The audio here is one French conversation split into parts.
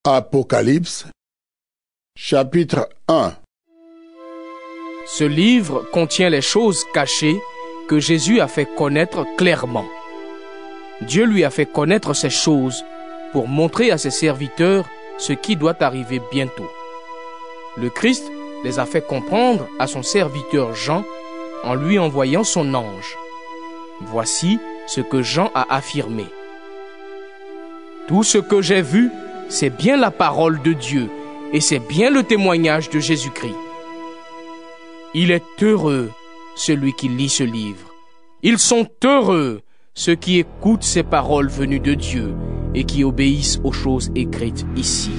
Apocalypse, chapitre 1. Ce livre contient les choses cachées que Jésus a fait connaître clairement. Dieu lui a fait connaître ces choses pour montrer à ses serviteurs ce qui doit arriver bientôt. Le Christ les a fait comprendre à son serviteur Jean en lui envoyant son ange. Voici ce que Jean a affirmé. Tout ce que j'ai vu, c'est bien la parole de Dieu et c'est bien le témoignage de Jésus-Christ. Il est heureux celui qui lit ce livre. Ils sont heureux ceux qui écoutent ces paroles venues de Dieu et qui obéissent aux choses écrites ici.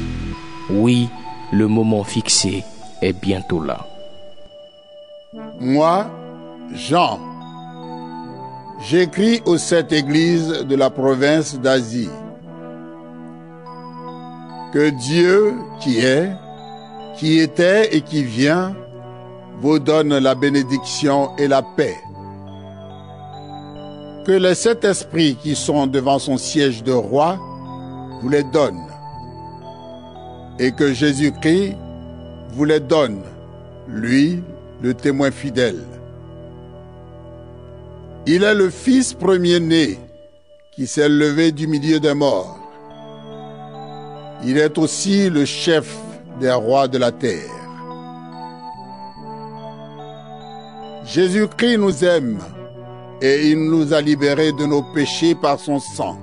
Oui, le moment fixé est bientôt là. Moi, Jean, j'écris aux 7 églises de la province d'Asie. Que Dieu qui est, qui était et qui vient, vous donne la bénédiction et la paix. Que les 7 esprits qui sont devant son siège de roi vous les donnent. Et que Jésus-Christ vous les donne, lui, le témoin fidèle. Il est le Fils premier-né qui s'est levé du milieu des morts. Il est aussi le chef des rois de la terre. Jésus-Christ nous aime et il nous a libérés de nos péchés par son sang.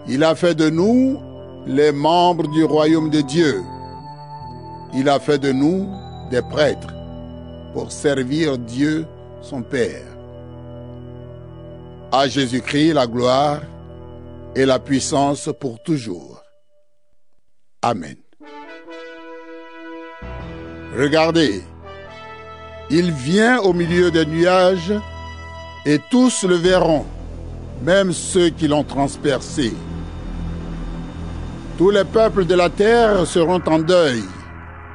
Il a fait de nous les membres du royaume de Dieu. Il a fait de nous des prêtres pour servir Dieu, son Père. À Jésus-Christ la gloire et la puissance pour toujours. Amen. Regardez, il vient au milieu des nuages et tous le verront, même ceux qui l'ont transpercé. Tous les peuples de la terre seront en deuil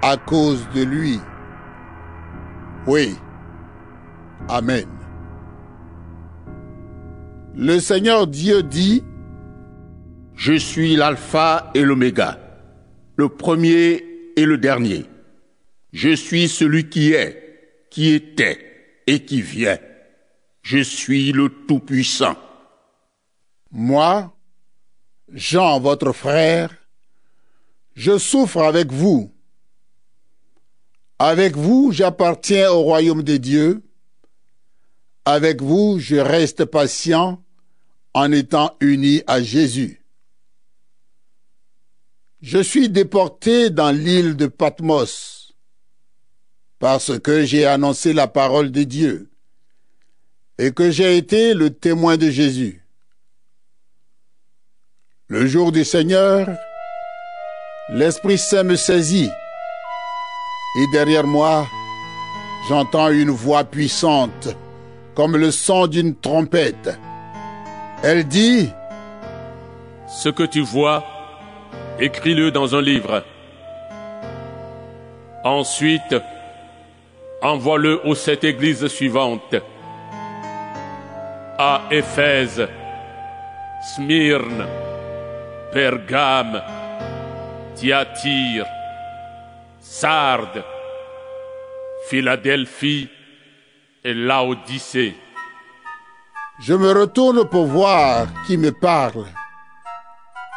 à cause de lui. Oui. Amen. Le Seigneur Dieu dit: Je suis l'alpha et l'oméga, le premier et le dernier. Je suis celui qui est, qui était et qui vient. Je suis le Tout-Puissant. Moi, Jean, votre frère, je souffre avec vous. Avec vous, j'appartiens au royaume de Dieu. Avec vous, je reste patient en étant uni à Jésus. Je suis déporté dans l'île de Patmos parce que j'ai annoncé la parole de Dieu et que j'ai été le témoin de Jésus. Le jour du Seigneur, l'Esprit Saint me saisit et derrière moi, j'entends une voix puissante comme le son d'une trompette. Elle dit: Ce que tu vois, écris-le dans un livre. Ensuite, envoie-le aux 7 églises suivantes. À Éphèse, Smyrne, Pergame, Thyatire, Sardes, Philadelphie et Laodicée. Je me retourne pour voir qui me parle,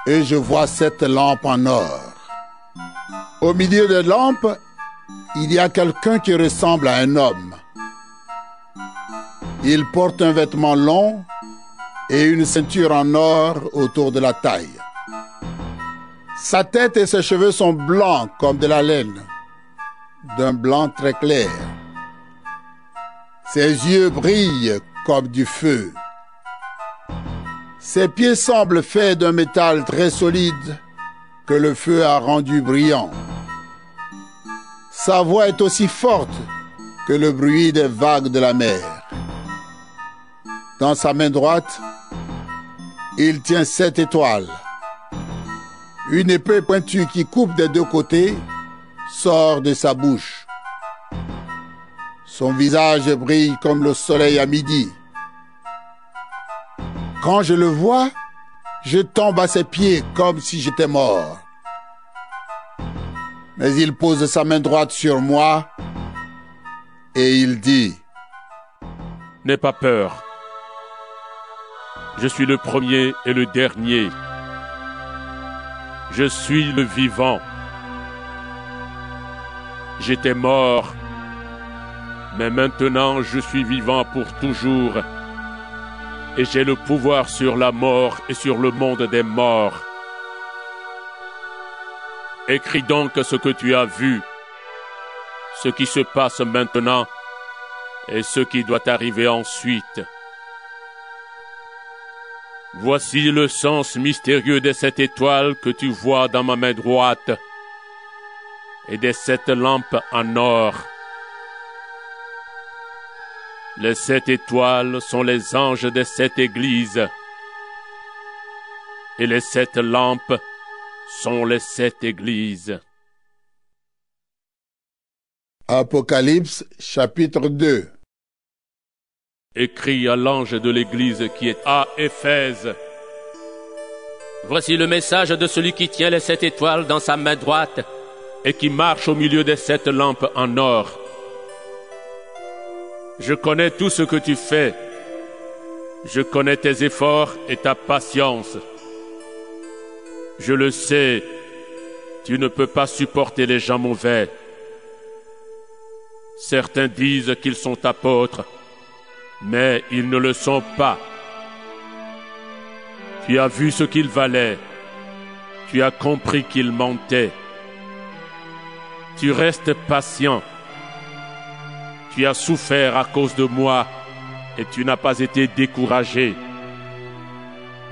et je vois 7 lampes en or. Au milieu des lampes, il y a quelqu'un qui ressemble à un homme. Il porte un vêtement long et une ceinture en or autour de la taille. Sa tête et ses cheveux sont blancs comme de la laine, d'un blanc très clair. Ses yeux brillent comme du feu. Ses pieds semblent faits d'un métal très solide que le feu a rendu brillant. Sa voix est aussi forte que le bruit des vagues de la mer. Dans sa main droite, il tient 7 étoiles. Une épée pointue qui coupe des 2 côtés sort de sa bouche. Son visage brille comme le soleil à midi. Quand je le vois, je tombe à ses pieds comme si j'étais mort. Mais il pose sa main droite sur moi et il dit: N'aie pas peur. Je suis le premier et le dernier. Je suis le vivant. J'étais mort, mais maintenant je suis vivant pour toujours. Et j'ai le pouvoir sur la mort et sur le monde des morts. Écris donc ce que tu as vu, ce qui se passe maintenant et ce qui doit arriver ensuite. Voici le sens mystérieux de cette étoile que tu vois dans ma main droite et de cette lampe en or. Les 7 étoiles sont les anges de cette église et les 7 lampes sont les 7 églises. Apocalypse chapitre 2. Écrit à l'ange de l'église qui est à Éphèse. Voici le message de celui qui tient les 7 étoiles dans sa main droite et qui marche au milieu des 7 lampes en or. Je connais tout ce que tu fais. Je connais tes efforts et ta patience. Je le sais, tu ne peux pas supporter les gens mauvais. Certains disent qu'ils sont apôtres, mais ils ne le sont pas. Tu as vu ce qu'ils valaient. Tu as compris qu'ils mentaient. Tu restes patient. Tu as souffert à cause de moi et tu n'as pas été découragé.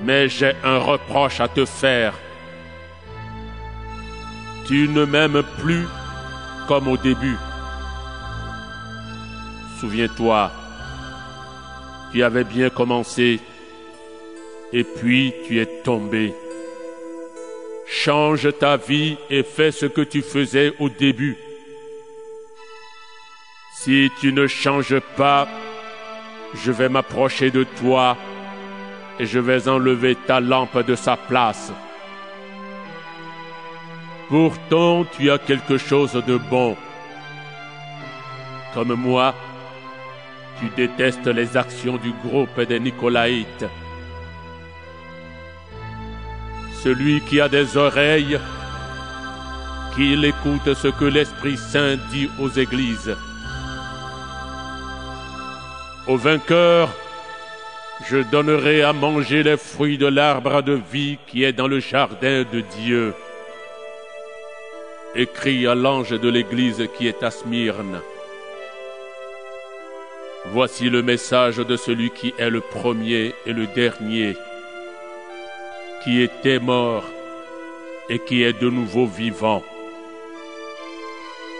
Mais j'ai un reproche à te faire. Tu ne m'aimes plus comme au début. Souviens-toi, tu avais bien commencé et puis tu es tombé. Change ta vie et fais ce que tu faisais au début. Si tu ne changes pas, je vais m'approcher de toi et je vais enlever ta lampe de sa place. Pourtant, tu as quelque chose de bon. Comme moi, tu détestes les actions du groupe des Nicolaïtes. Celui qui a des oreilles, qu'il écoute ce que l'Esprit Saint dit aux églises. Au vainqueur, je donnerai à manger les fruits de l'arbre de vie qui est dans le jardin de Dieu. Écrit à l'ange de l'église qui est à Smyrne. Voici le message de celui qui est le premier et le dernier, qui était mort et qui est de nouveau vivant.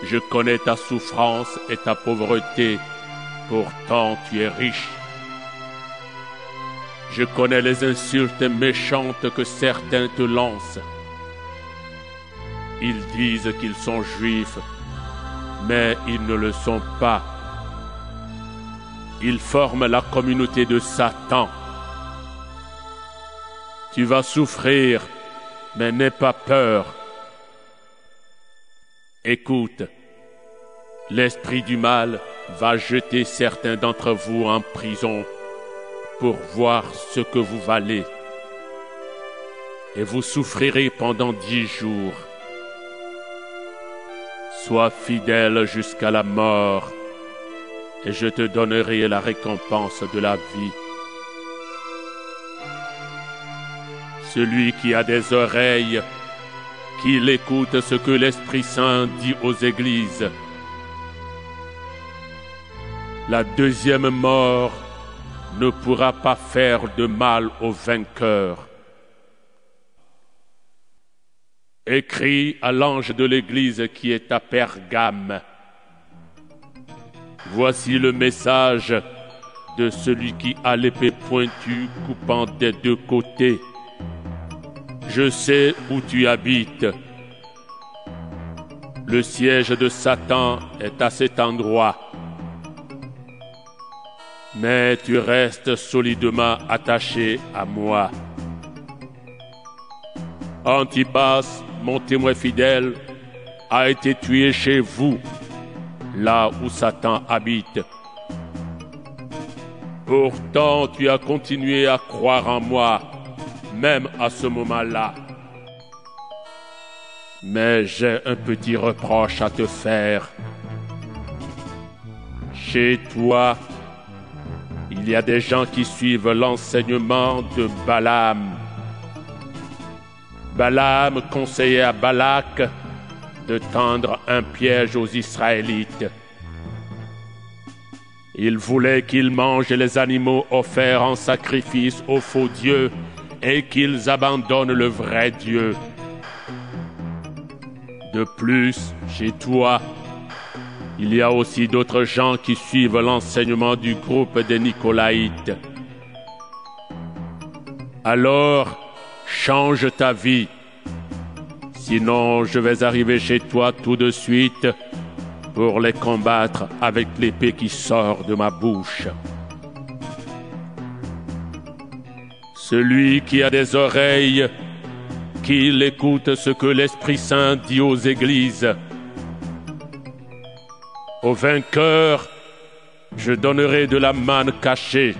Je connais ta souffrance et ta pauvreté, pourtant tu es riche. Je connais les insultes méchantes que certains te lancent. Ils disent qu'ils sont juifs, mais ils ne le sont pas. Ils forment la communauté de Satan. Tu vas souffrir, mais n'aie pas peur. Écoute, l'esprit du mal va jeter certains d'entre vous en prison pour voir ce que vous valez. Et vous souffrirez pendant 10 jours. Sois fidèle jusqu'à la mort, et je te donnerai la récompense de la vie. Celui qui a des oreilles, qu'il écoute ce que l'Esprit Saint dit aux églises. La deuxième mort ne pourra pas faire de mal au vainqueur. Écrit à l'ange de l'église qui est à Pergame. Voici le message de celui qui a l'épée pointue coupant des 2 côtés. Je sais où tu habites. Le siège de Satan est à cet endroit. Mais tu restes solidement attaché à moi. Antipas, mon témoin fidèle, a été tué chez vous, là où Satan habite. Pourtant, tu as continué à croire en moi, même à ce moment-là. Mais j'ai un petit reproche à te faire. Chez toi, il y a des gens qui suivent l'enseignement de Balaam. Balaam conseillait à Balak de tendre un piège aux Israélites. Il voulait qu'ils mangent les animaux offerts en sacrifice aux faux dieux et qu'ils abandonnent le vrai Dieu. De plus, chez toi, il y a aussi d'autres gens qui suivent l'enseignement du groupe des Nicolaïtes. Alors, change ta vie. Sinon, je vais arriver chez toi tout de suite pour les combattre avec l'épée qui sort de ma bouche. Celui qui a des oreilles, qu'il écoute ce que l'Esprit Saint dit aux églises. Au vainqueur, je donnerai de la manne cachée.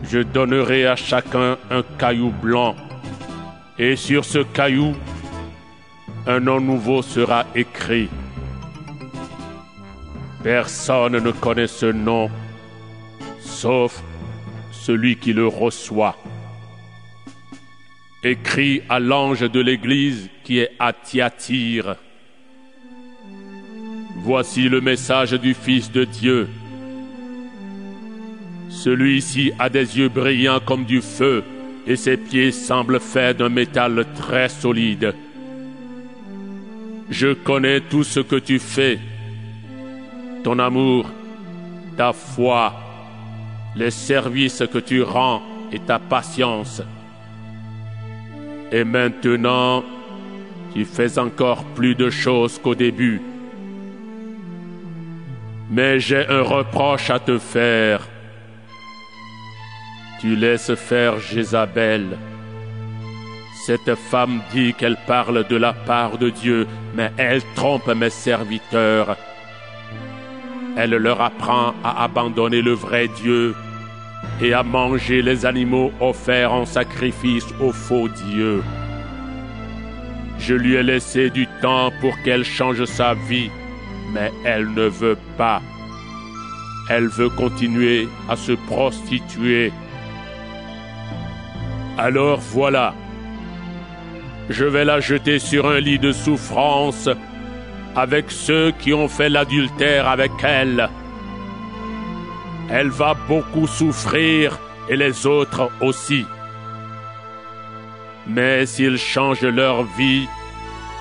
Je donnerai à chacun un caillou blanc, et sur ce caillou, un nom nouveau sera écrit. Personne ne connaît ce nom, sauf celui qui le reçoit. Écrit à l'ange de l'Église qui est à Thyatire. Voici le message du Fils de Dieu. Celui-ci a des yeux brillants comme du feu, et ses pieds semblent faits d'un métal très solide. Je connais tout ce que tu fais, ton amour, ta foi, les services que tu rends et ta patience. Et maintenant, tu fais encore plus de choses qu'au début. Mais j'ai un reproche à te faire. Tu laisses faire Jézabel. Cette femme dit qu'elle parle de la part de Dieu, mais elle trompe mes serviteurs. Elle leur apprend à abandonner le vrai Dieu et à manger les animaux offerts en sacrifice aux faux dieux. Je lui ai laissé du temps pour qu'elle change sa vie, mais elle ne veut pas. Elle veut continuer à se prostituer. Alors voilà, je vais la jeter sur un lit de souffrance avec ceux qui ont fait l'adultère avec elle. Elle va beaucoup souffrir et les autres aussi. Mais s'ils changent leur vie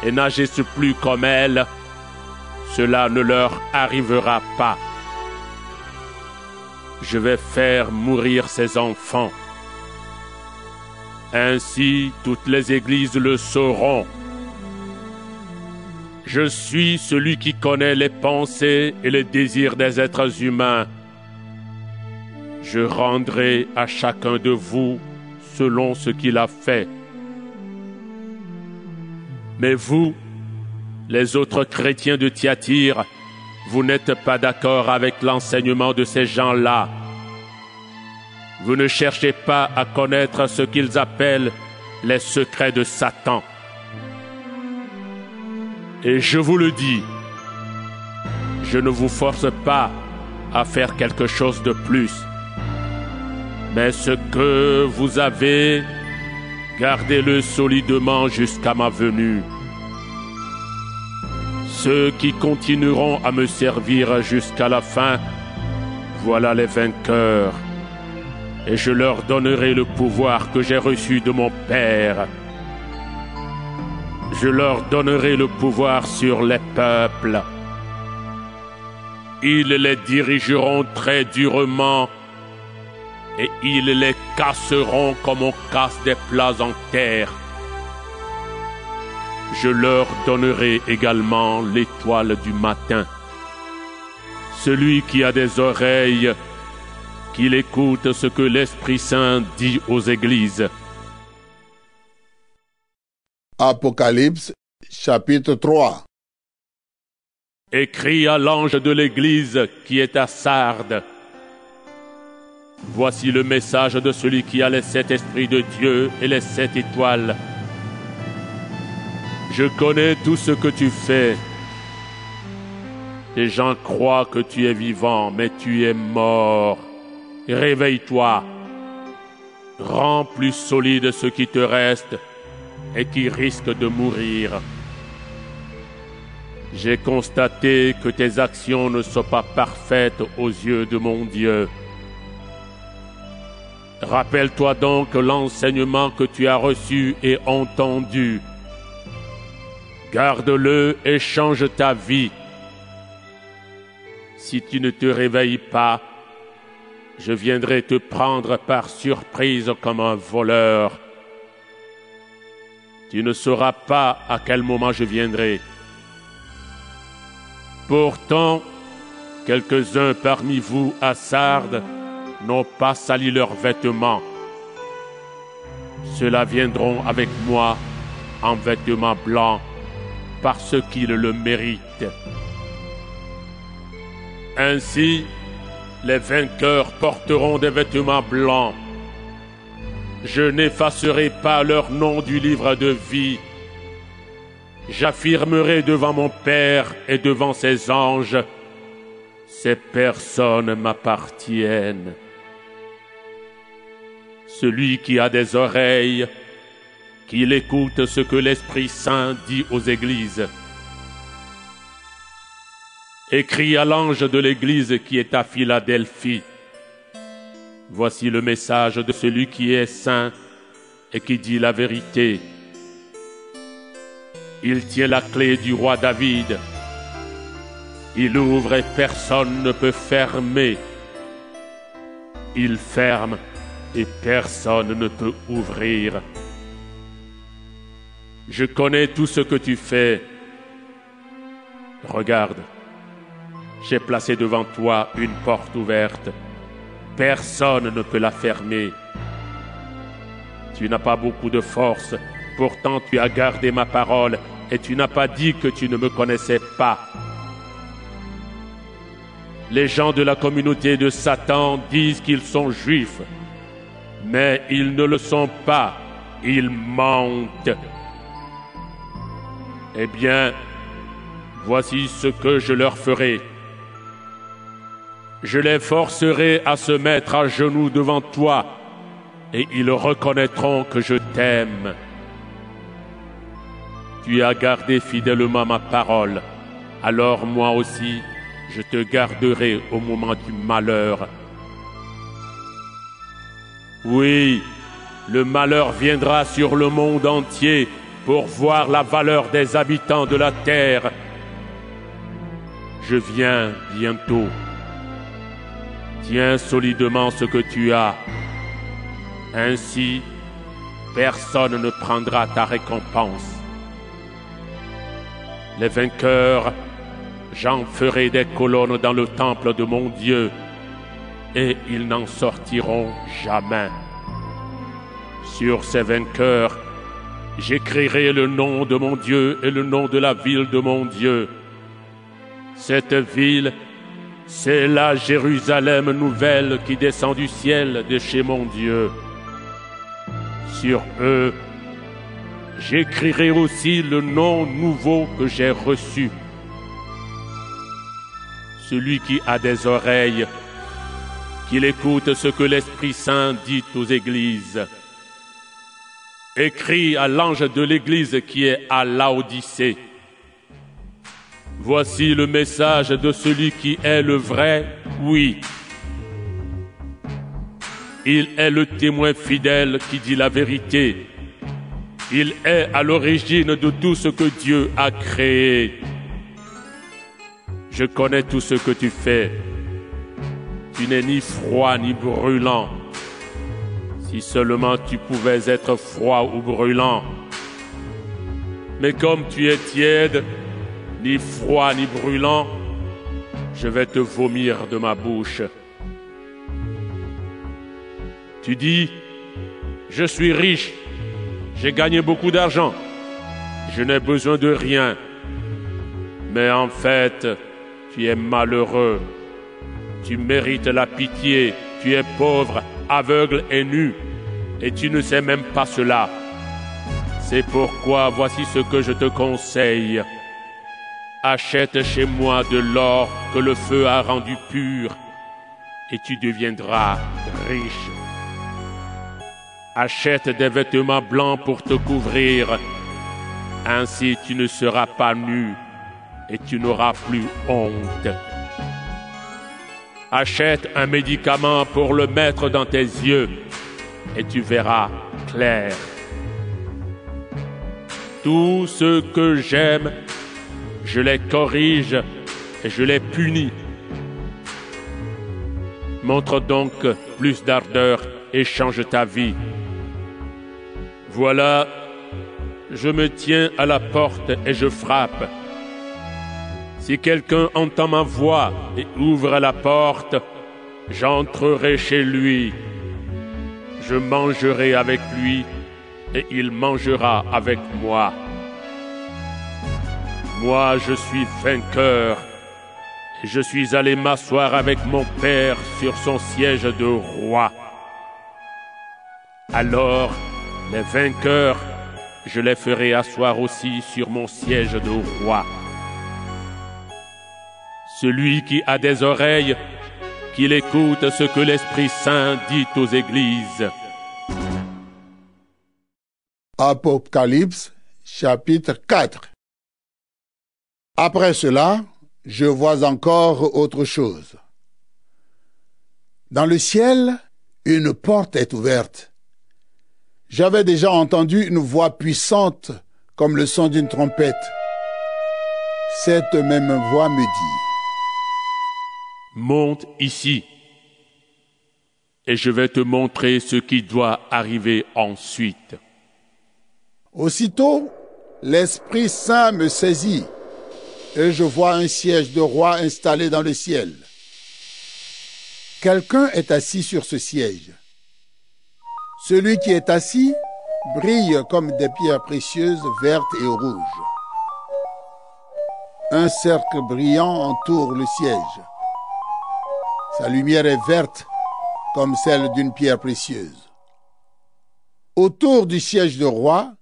et n'agissent plus comme elle, cela ne leur arrivera pas. Je vais faire mourir ses enfants. Ainsi, toutes les églises le sauront. Je suis celui qui connaît les pensées et les désirs des êtres humains. Je rendrai à chacun de vous selon ce qu'il a fait. Mais vous, les autres chrétiens de Thyatire, vous n'êtes pas d'accord avec l'enseignement de ces gens-là. Vous ne cherchez pas à connaître ce qu'ils appellent les secrets de Satan. Et je vous le dis, je ne vous force pas à faire quelque chose de plus. Mais ce que vous avez, gardez-le solidement jusqu'à ma venue. Ceux qui continueront à me servir jusqu'à la fin, voilà les vainqueurs. Et je leur donnerai le pouvoir que j'ai reçu de mon Père. Je leur donnerai le pouvoir sur les peuples. Ils les dirigeront très durement et ils les casseront comme on casse des plats en terre. Je leur donnerai également l'étoile du matin. Celui qui a des oreilles, qu'il écoute ce que l'Esprit Saint dit aux églises. Apocalypse, chapitre 3. Écris à l'ange de l'Église qui est à Sardes. Voici le message de celui qui a les 7 esprits de Dieu et les 7 étoiles. Je connais tout ce que tu fais. Les gens croient que tu es vivant, mais tu es mort. Réveille-toi. Rends plus solide ce qui te reste et qui risque de mourir. J'ai constaté que tes actions ne sont pas parfaites aux yeux de mon Dieu. Rappelle-toi donc l'enseignement que tu as reçu et entendu. Garde-le et change ta vie. Si tu ne te réveilles pas, je viendrai te prendre par surprise comme un voleur. Tu ne sauras pas à quel moment je viendrai. Pourtant, quelques-uns parmi vous à Sardes n'ont pas sali leurs vêtements. Ceux-là viendront avec moi en vêtements blancs parce qu'ils le méritent. Ainsi, les vainqueurs porteront des vêtements blancs. Je n'effacerai pas leur nom du livre de vie. J'affirmerai devant mon Père et devant ses anges, ces personnes m'appartiennent. Celui qui a des oreilles, qu'il écoute ce que l'Esprit Saint dit aux églises. Écris à l'ange de l'église qui est à Philadelphie. Voici le message de celui qui est saint et qui dit la vérité. Il tient la clé du roi David. Il ouvre et personne ne peut fermer. Il ferme et personne ne peut ouvrir. Je connais tout ce que tu fais. Regarde, j'ai placé devant toi une porte ouverte. Personne ne peut la fermer. Tu n'as pas beaucoup de force, pourtant tu as gardé ma parole et tu n'as pas dit que tu ne me connaissais pas. Les gens de la communauté de Satan disent qu'ils sont juifs, mais ils ne le sont pas, ils mentent. Eh bien, voici ce que je leur ferai. Je les forcerai à se mettre à genoux devant toi, et ils reconnaîtront que je t'aime. Tu as gardé fidèlement ma parole, alors moi aussi, je te garderai au moment du malheur. Oui, le malheur viendra sur le monde entier pour voir la valeur des habitants de la terre. Je viens bientôt. Tiens solidement ce que tu as. Ainsi, personne ne prendra ta récompense. Les vainqueurs, j'en ferai des colonnes dans le temple de mon Dieu, et ils n'en sortiront jamais. Sur ces vainqueurs, j'écrirai le nom de mon Dieu et le nom de la ville de mon Dieu. Cette ville, c'est la Jérusalem nouvelle qui descend du ciel de chez mon Dieu. Sur eux, j'écrirai aussi le nom nouveau que j'ai reçu. Celui qui a des oreilles, qu'il écoute ce que l'Esprit Saint dit aux églises. Écris à l'ange de l'église qui est à Laodicée. Voici le message de celui qui est le vrai, oui. Il est le témoin fidèle qui dit la vérité. Il est à l'origine de tout ce que Dieu a créé. Je connais tout ce que tu fais. Tu n'es ni froid ni brûlant. Si seulement tu pouvais être froid ou brûlant. Mais comme tu es tiède, ni froid ni brûlant, je vais te vomir de ma bouche. Tu dis, je suis riche, j'ai gagné beaucoup d'argent, je n'ai besoin de rien. Mais en fait, tu es malheureux. Tu mérites la pitié, tu es pauvre, aveugle et nu, et tu ne sais même pas cela. C'est pourquoi voici ce que je te conseille. Achète chez moi de l'or que le feu a rendu pur, et tu deviendras riche. Achète des vêtements blancs pour te couvrir, ainsi tu ne seras pas nu, et tu n'auras plus honte. Achète un médicament pour le mettre dans tes yeux, et tu verras clair. Tous ceux que j'aime, je les corrige et je les punis. Montre donc plus d'ardeur et change ta vie. Voilà, je me tiens à la porte et je frappe. Si quelqu'un entend ma voix et ouvre la porte, j'entrerai chez lui. Je mangerai avec lui et il mangera avec moi. Moi, je suis vainqueur et je suis allé m'asseoir avec mon père sur son siège de roi. Alors, les vainqueurs, je les ferai asseoir aussi sur mon siège de roi. Celui qui a des oreilles, qu'il écoute ce que l'Esprit Saint dit aux églises. Apocalypse, chapitre 4. Après cela, je vois encore autre chose. Dans le ciel, une porte est ouverte. J'avais déjà entendu une voix puissante comme le son d'une trompette. Cette même voix me dit: monte ici, et je vais te montrer ce qui doit arriver ensuite. Aussitôt, l'Esprit Saint me saisit, et je vois un siège de roi installé dans le ciel. Quelqu'un est assis sur ce siège. Celui qui est assis brille comme des pierres précieuses vertes et rouges. Un cercle brillant entoure le siège. Sa lumière est verte comme celle d'une pierre précieuse. Autour du siège de roi,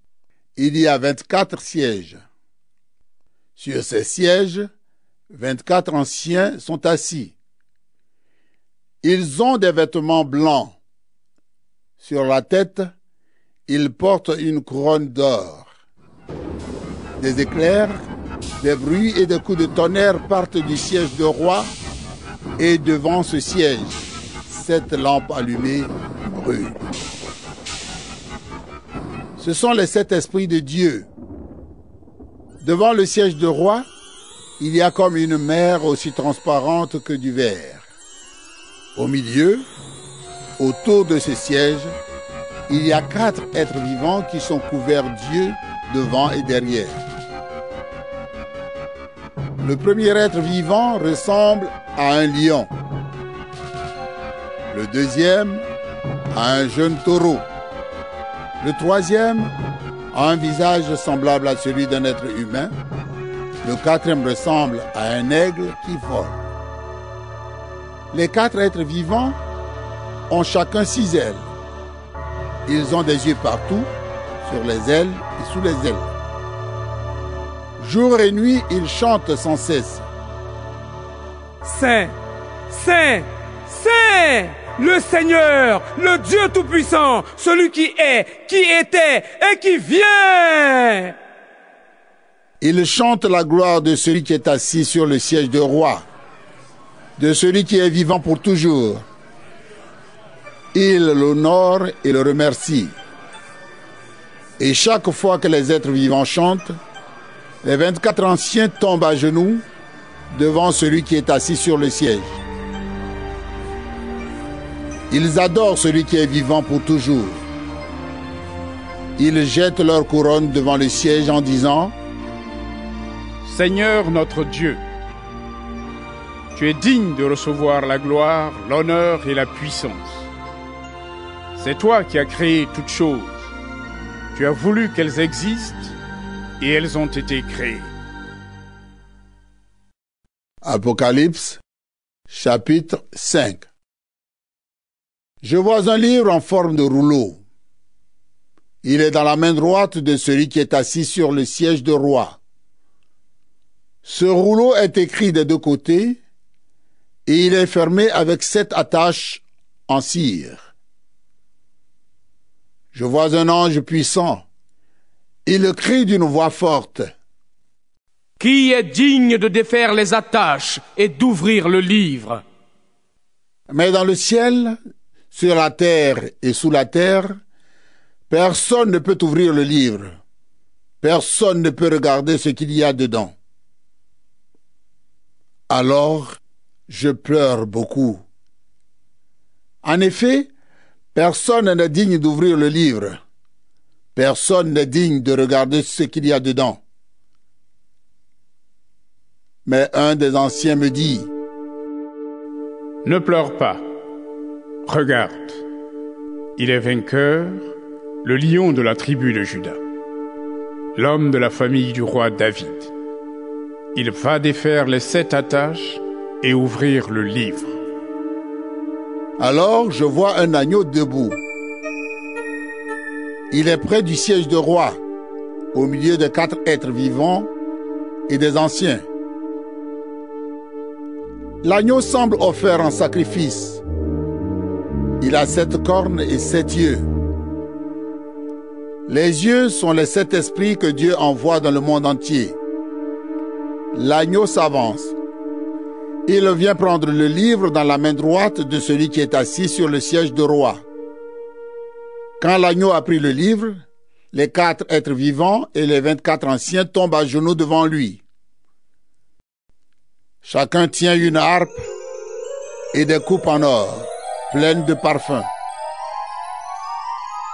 il y a 24 sièges. Sur ces sièges, 24 anciens sont assis. Ils ont des vêtements blancs. Sur la tête, ils portent une couronne d'or. Des éclairs, des bruits et des coups de tonnerre partent du siège de roi, et devant ce siège, 7 lampes allumées brûlent. Ce sont les 7 esprits de Dieu. Devant le siège de roi, il y a comme une mer aussi transparente que du verre. Au milieu, autour de ce siège, il y a 4 êtres vivants qui sont couverts d'yeux devant et derrière. Le premier être vivant ressemble à un lion. Le deuxième à un jeune taureau. Le troisième a un visage semblable à celui d'un être humain. Le quatrième ressemble à un aigle qui vole. Les 4 êtres vivants ont chacun 6 ailes. Ils ont des yeux partout, sur les ailes et sous les ailes. Jour et nuit, ils chantent sans cesse. Saint, Saint, Saint, le Seigneur, le Dieu Tout-Puissant, celui qui est, qui était et qui vient. Ils chantent la gloire de celui qui est assis sur le siège de roi, de celui qui est vivant pour toujours. Ils l'honorent et le remercient. Et chaque fois que les êtres vivants chantent, les 24 anciens tombent à genoux devant celui qui est assis sur le siège. Ils adorent celui qui est vivant pour toujours. Ils jettent leur couronne devant le siège en disant: Seigneur notre Dieu, tu es digne de recevoir la gloire, l'honneur et la puissance. C'est toi qui as créé toutes choses. Tu as voulu qu'elles existent et elles ont été créées. Apocalypse, chapitre 5. Je vois un livre en forme de rouleau. Il est dans la main droite de celui qui est assis sur le siège de roi. Ce rouleau est écrit des deux côtés et il est fermé avec 7 attaches en cire. Je vois un ange puissant. Il crie d'une voix forte. Qui est digne de défaire les attaches et d'ouvrir le livre? Mais dans le ciel, sur la terre et sous la terre, personne ne peut ouvrir le livre. Personne ne peut regarder ce qu'il y a dedans. Alors, je pleure beaucoup. En effet, personne n'est digne d'ouvrir le livre. Personne n'est digne de regarder ce qu'il y a dedans. Mais un des anciens me dit, « Ne pleure pas. Regarde, il est vainqueur, le lion de la tribu de Juda, l'homme de la famille du roi David. Il va défaire les 7 attaches et ouvrir le livre. » Alors je vois un agneau debout. Il est près du siège de roi, au milieu de 4 êtres vivants et des anciens. L'agneau semble offert en sacrifice. Il a 7 cornes et 7 yeux. Les yeux sont les 7 esprits que Dieu envoie dans le monde entier. L'agneau s'avance. Il vient prendre le livre dans la main droite de celui qui est assis sur le siège de roi. Quand l'agneau a pris le livre, les 4 êtres vivants et les 24 anciens tombent à genoux devant lui. Chacun tient une harpe et des coupes en or, pleines de parfums.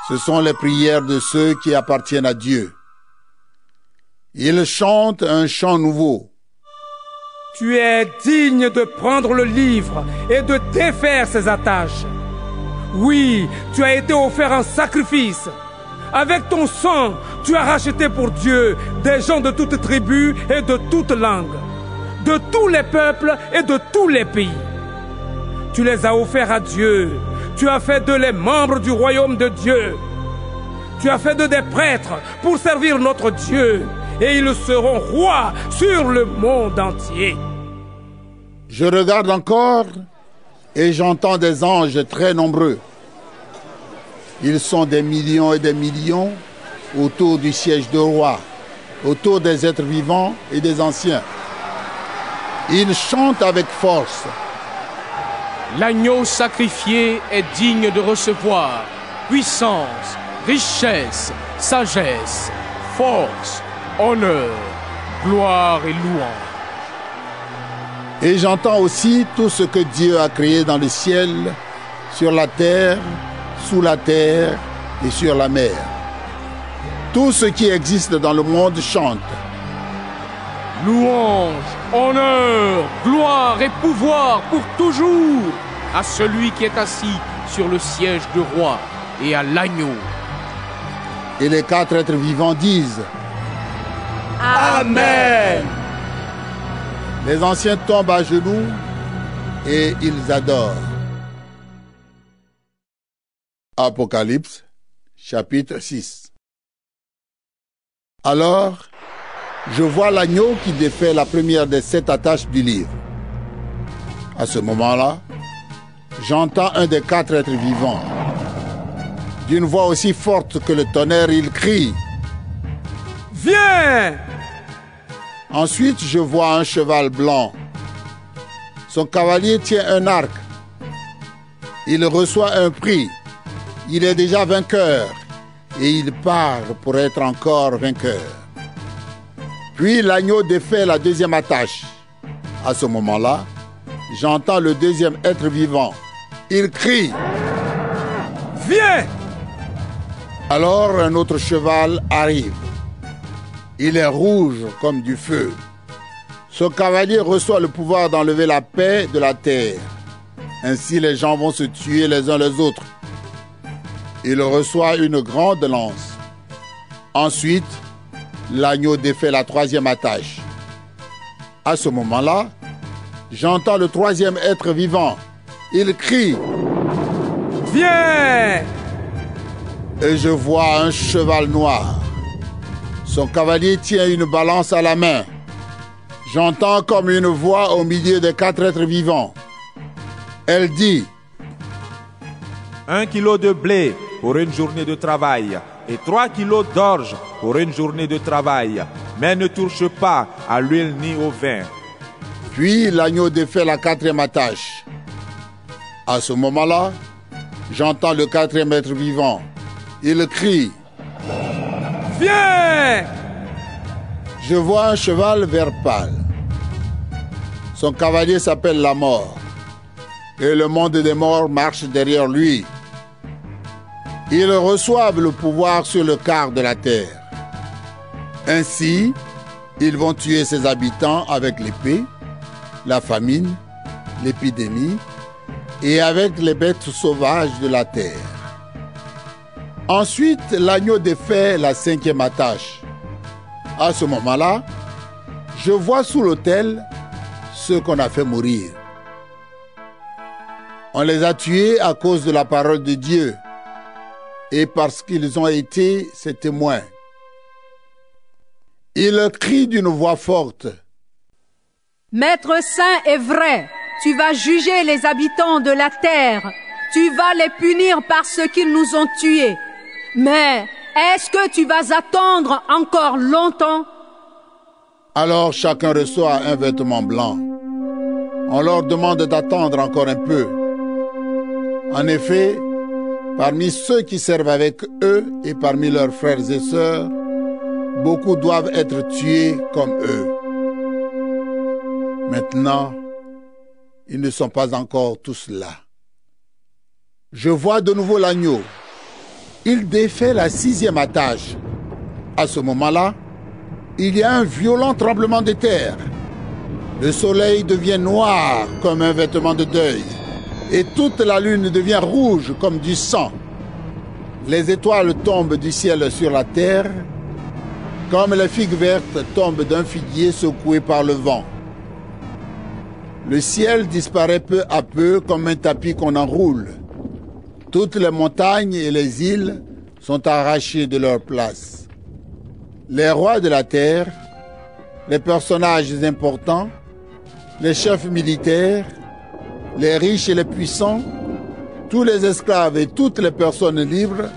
Ce sont les prières de ceux qui appartiennent à Dieu. Ils chantent un chant nouveau. Tu es digne de prendre le livre et de défaire ses attaches. Oui, tu as été offert en sacrifice. Avec ton sang, tu as racheté pour Dieu des gens de toutes tribus et de toutes langues, de tous les peuples et de tous les pays. Tu les as offerts à Dieu. Tu as fait d'eux les membres du royaume de Dieu. Tu as fait d'eux des prêtres pour servir notre Dieu, et ils seront rois sur le monde entier. Je regarde encore et j'entends des anges très nombreux. Ils sont des millions et des millions autour du siège de roi, autour des êtres vivants et des anciens. Ils chantent avec force. L'agneau sacrifié est digne de recevoir puissance, richesse, sagesse, force, honneur, gloire et louange. Et j'entends aussi tout ce que Dieu a créé dans le ciel, sur la terre, sous la terre et sur la mer. Tout ce qui existe dans le monde chante. Louange, honneur, gloire et pouvoir pour toujours à celui qui est assis sur le siège de roi et à l'agneau. Et les 4 êtres vivants disent Amen. Les anciens tombent à genoux et ils adorent. Apocalypse, chapitre 6. Alors, je vois l'agneau qui défait la première des 7 attaches du livre. À ce moment-là, j'entends un des 4 êtres vivants. D'une voix aussi forte que le tonnerre, il crie « Viens !» Ensuite, je vois un cheval blanc. Son cavalier tient un arc. Il reçoit un prix. Il est déjà vainqueur et il part pour être encore vainqueur. Puis l'agneau défait la deuxième attache. À ce moment-là, j'entends le deuxième être vivant. Il crie « Viens !» Alors un autre cheval arrive. Il est rouge comme du feu. Son cavalier reçoit le pouvoir d'enlever la paix de la terre. Ainsi les gens vont se tuer les uns les autres. Il reçoit une grande lance. Ensuite, l'agneau défait la troisième attache. À ce moment-là, j'entends le troisième être vivant. Il crie « Viens !» Et je vois un cheval noir. Son cavalier tient une balance à la main. J'entends comme une voix au milieu des quatre êtres vivants. Elle dit « 1 kilo de blé pour une journée de travail et 3 kilos d'orge pour une journée de travail, mais ne touche pas à l'huile ni au vin. » Puis l'agneau défait la quatrième attache. À ce moment-là, j'entends le quatrième être vivant. Il crie « Viens !» Je vois un cheval vert pâle. Son cavalier s'appelle la mort. Et le monde des morts marche derrière lui. Ils reçoivent le pouvoir sur le quart de la terre. Ainsi, ils vont tuer ses habitants avec l'épée, la famine, l'épidémie et avec les bêtes sauvages de la terre. Ensuite, l'agneau défait la cinquième attache. À ce moment-là, je vois sous l'autel ceux qu'on a fait mourir. On les a tués à cause de la parole de Dieu et parce qu'ils ont été ses témoins. Ils crient d'une voix forte. Maître saint et vrai, tu vas juger les habitants de la terre. Tu vas les punir parce qu'ils nous ont tués. Mais est-ce que tu vas attendre encore longtemps? Alors chacun reçoit un vêtement blanc. On leur demande d'attendre encore un peu. En effet, parmi ceux qui servent avec eux et parmi leurs frères et sœurs, beaucoup doivent être tués comme eux. Maintenant, ils ne sont pas encore tous là. Je vois de nouveau l'agneau. Il défait la sixième attache. À ce moment-là, il y a un violent tremblement de terre. Le soleil devient noir comme un vêtement de deuil, et toute la lune devient rouge comme du sang. Les étoiles tombent du ciel sur la terre, comme les figues vertes tombent d'un figuier secoué par le vent. Le ciel disparaît peu à peu comme un tapis qu'on enroule. Toutes les montagnes et les îles sont arrachées de leur place. Les rois de la terre, les personnages importants, les chefs militaires, les riches et les puissants, tous les esclaves et toutes les personnes libres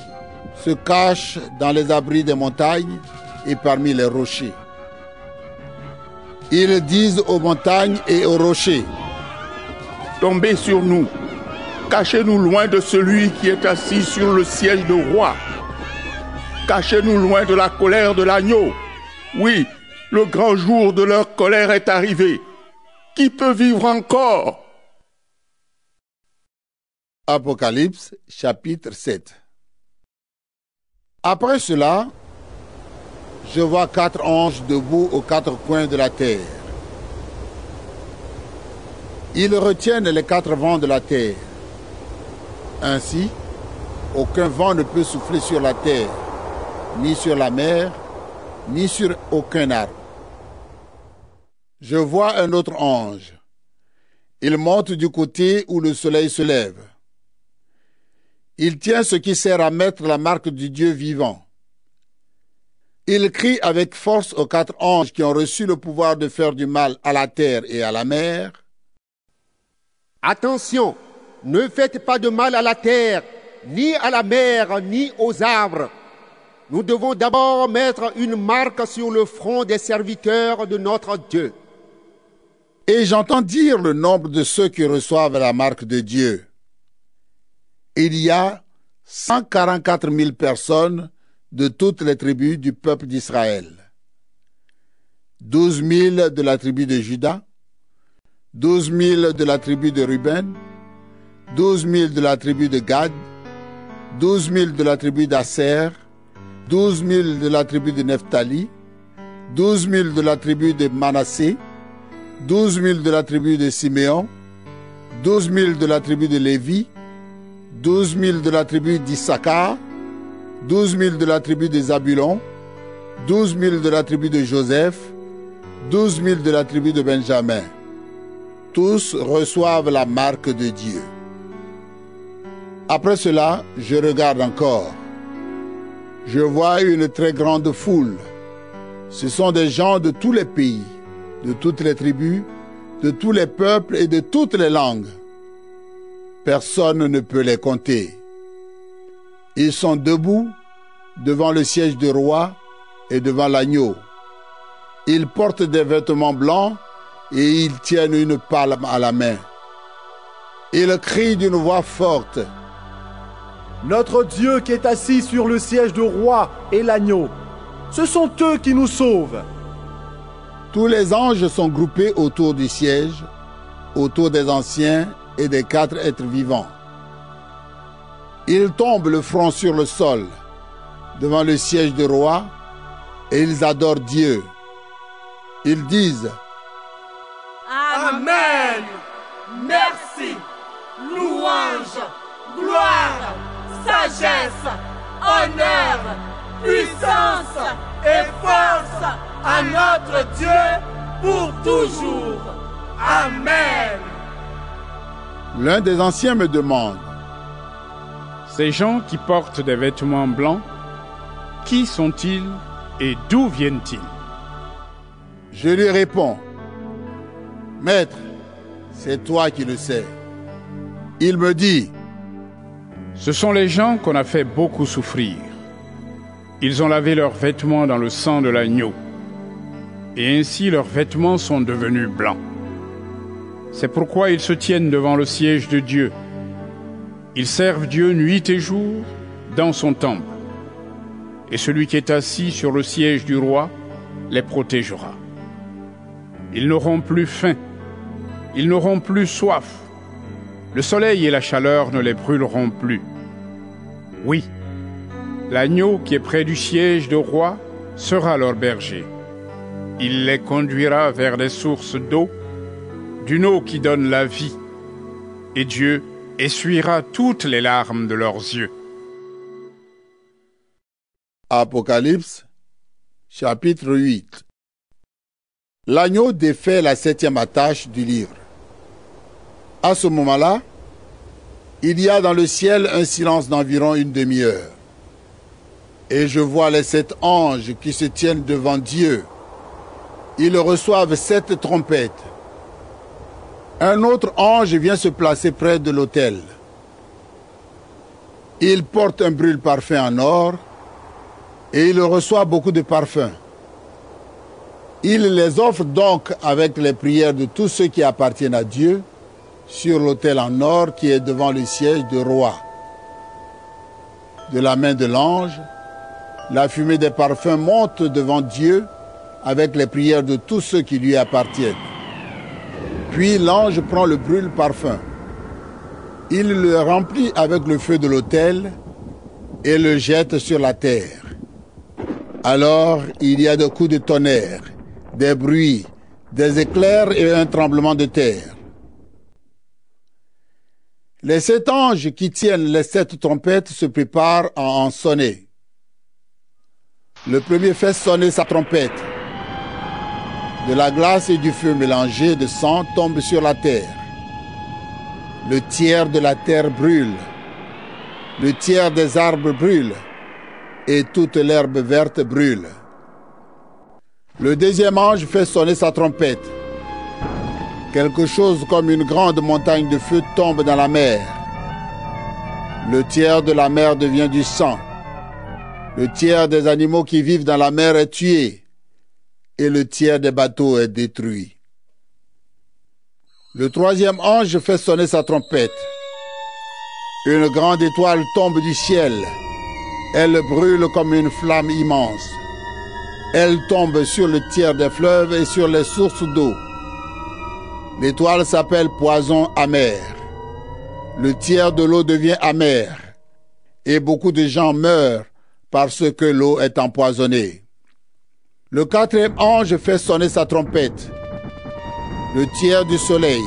se cachent dans les abris des montagnes et parmi les rochers. Ils disent aux montagnes et aux rochers, « Tombez sur nous, cachez-nous loin de celui qui est assis sur le siège de roi. Cachez-nous loin de la colère de l'agneau. Oui, le grand jour de leur colère est arrivé. Qui peut vivre encore ?» Apocalypse, chapitre 7. Après cela, je vois 4 anges debout aux 4 coins de la terre. Ils retiennent les 4 vents de la terre. Ainsi, aucun vent ne peut souffler sur la terre, ni sur la mer, ni sur aucun arbre. Je vois un autre ange. Il monte du côté où le soleil se lève. Il tient ce qui sert à mettre la marque du Dieu vivant. Il crie avec force aux 4 anges qui ont reçu le pouvoir de faire du mal à la terre et à la mer. Attention, ne faites pas de mal à la terre, ni à la mer, ni aux arbres. Nous devons d'abord mettre une marque sur le front des serviteurs de notre Dieu. Et j'entends dire le nombre de ceux qui reçoivent la marque de Dieu. Il y a 144 000 personnes de toutes les tribus du peuple d'Israël. 12 000 de la tribu de Juda, 12 000 de la tribu de Ruben, 12 000 de la tribu de Gad, 12 000 de la tribu d'Asser, 12 000 de la tribu de Nephtali, 12 000 de la tribu de Manassé, 12 000 de la tribu de Siméon, 12 000 de la tribu de Lévi, 12 000 de la tribu d'Issachar, 12 000 de la tribu de Zabulon, 12 000 de la tribu de Joseph, 12 000 de la tribu de Benjamin. Tous reçoivent la marque de Dieu. Après cela, je regarde encore. Je vois une très grande foule. Ce sont des gens de tous les pays, de toutes les tribus, de tous les peuples et de toutes les langues. Personne ne peut les compter. Ils sont debout devant le siège du roi et devant l'agneau. Ils portent des vêtements blancs et ils tiennent une palme à la main. Ils crient d'une voix forte: Notre Dieu qui est assis sur le siège du roi et l'agneau, ce sont eux qui nous sauvent. Tous les anges sont groupés autour du siège, autour des anciens et des 4 êtres vivants. Ils tombent le front sur le sol, devant le siège du roi, et ils adorent Dieu. Ils disent: Amen. Merci, louange, gloire, sagesse, honneur, puissance et force à notre Dieu pour toujours. Amen. L'un des anciens me demande: Ces gens qui portent des vêtements blancs, qui sont-ils et d'où viennent-ils? Je lui réponds: Maître, c'est toi qui le sais. Il me dit: Ce sont les gens qu'on a fait beaucoup souffrir. Ils ont lavé leurs vêtements dans le sang de l'agneau. Et ainsi leurs vêtements sont devenus blancs. C'est pourquoi ils se tiennent devant le siège de Dieu. Ils servent Dieu nuit et jour dans son temple. Et celui qui est assis sur le siège du roi les protégera. Ils n'auront plus faim. Ils n'auront plus soif. Le soleil et la chaleur ne les brûleront plus. Oui, l'agneau qui est près du siège du roi sera leur berger. Il les conduira vers des sources d'eau, d'une eau qui donne la vie. Et Dieu essuiera toutes les larmes de leurs yeux. Apocalypse, chapitre 8. L'agneau défait la 7e attache du livre. À ce moment-là, il y a dans le ciel un silence d'environ une demi-heure. Et je vois les 7 anges qui se tiennent devant Dieu. Ils reçoivent 7 trompettes. Un autre ange vient se placer près de l'autel. Il porte un brûle-parfum en or et il reçoit beaucoup de parfums. Il les offre donc avec les prières de tous ceux qui appartiennent à Dieu sur l'autel en or qui est devant le siège du roi. De la main de l'ange, la fumée des parfums monte devant Dieu avec les prières de tous ceux qui lui appartiennent. Puis l'ange prend le brûle-parfum. Il le remplit avec le feu de l'autel et le jette sur la terre. Alors il y a des coups de tonnerre, des bruits, des éclairs et un tremblement de terre. Les 7 anges qui tiennent les 7 trompettes se préparent à en sonner. Le premier fait sonner sa trompette. De la glace et du feu mélangés de sang tombent sur la terre. Le tiers de la terre brûle. Le tiers des arbres brûle. Et toute l'herbe verte brûle. Le deuxième ange fait sonner sa trompette. Quelque chose comme une grande montagne de feu tombe dans la mer. Le tiers de la mer devient du sang. Le tiers des animaux qui vivent dans la mer est tué. Et le tiers des bateaux est détruit. Le troisième ange fait sonner sa trompette. Une grande étoile tombe du ciel. Elle brûle comme une flamme immense. Elle tombe sur le tiers des fleuves et sur les sources d'eau. L'étoile s'appelle poison amer. Le tiers de l'eau devient amer. Et beaucoup de gens meurent parce que l'eau est empoisonnée. Le quatrième ange fait sonner sa trompette. Le tiers du soleil,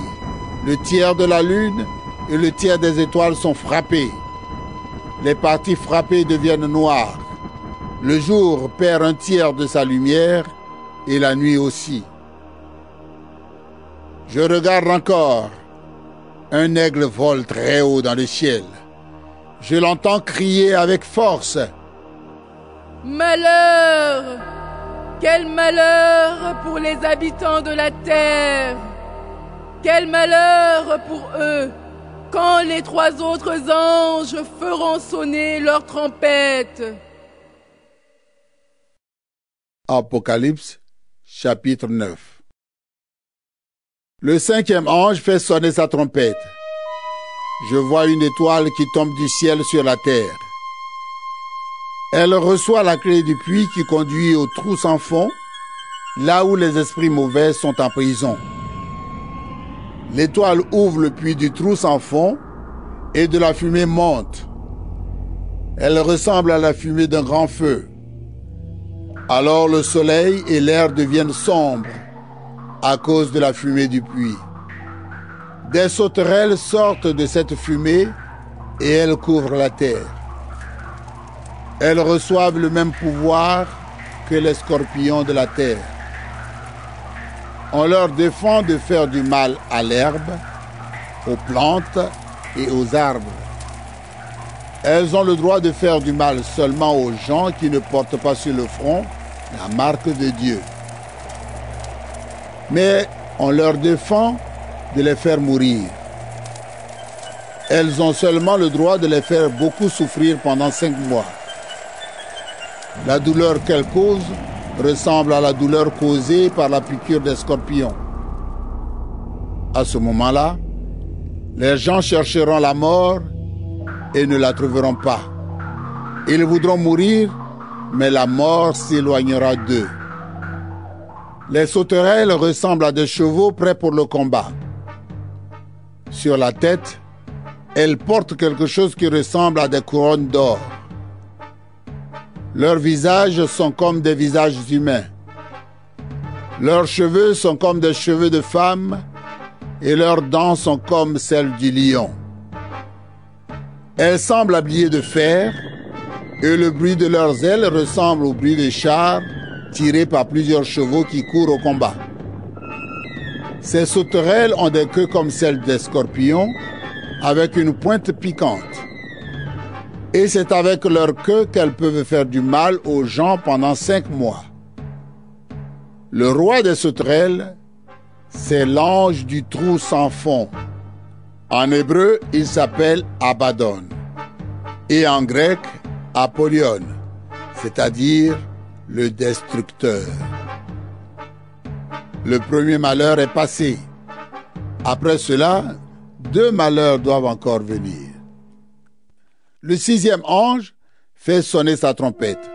le tiers de la lune et le tiers des étoiles sont frappés. Les parties frappées deviennent noires. Le jour perd un tiers de sa lumière et la nuit aussi. Je regarde encore. Un aigle vole très haut dans le ciel. Je l'entends crier avec force. Malheur! Quel malheur pour les habitants de la terre! Quel malheur pour eux quand les 3 autres anges feront sonner leurs trompettes! Apocalypse, chapitre 9. Le 5e ange fait sonner sa trompette. Je vois une étoile qui tombe du ciel sur la terre. Elle reçoit la clé du puits qui conduit au trou sans fond, là où les esprits mauvais sont en prison. L'étoile ouvre le puits du trou sans fond et de la fumée monte. Elle ressemble à la fumée d'un grand feu. Alors le soleil et l'air deviennent sombres à cause de la fumée du puits. Des sauterelles sortent de cette fumée et elles couvrent la terre. Elles reçoivent le même pouvoir que les scorpions de la terre. On leur défend de faire du mal à l'herbe, aux plantes et aux arbres. Elles ont le droit de faire du mal seulement aux gens qui ne portent pas sur le front la marque de Dieu. Mais on leur défend de les faire mourir. Elles ont seulement le droit de les faire beaucoup souffrir pendant 5 mois. La douleur qu'elles causent ressemble à la douleur causée par la piqûre des scorpions. À ce moment-là, les gens chercheront la mort et ne la trouveront pas. Ils voudront mourir, mais la mort s'éloignera d'eux. Les sauterelles ressemblent à des chevaux prêts pour le combat. Sur la tête, elles portent quelque chose qui ressemble à des couronnes d'or. Leurs visages sont comme des visages humains. Leurs cheveux sont comme des cheveux de femmes et leurs dents sont comme celles du lion. Elles semblent habillées de fer et le bruit de leurs ailes ressemble au bruit des chars tirés par plusieurs chevaux qui courent au combat. Ces sauterelles ont des queues comme celles des scorpions avec une pointe piquante. Et c'est avec leur queue qu'elles peuvent faire du mal aux gens pendant 5 mois. Le roi des sauterelles, c'est l'ange du trou sans fond. En hébreu, il s'appelle Abaddon. Et en grec, Apollyon, c'est-à-dire le destructeur. Le premier malheur est passé. Après cela, 2 malheurs doivent encore venir. Le 6e ange fait sonner sa trompette.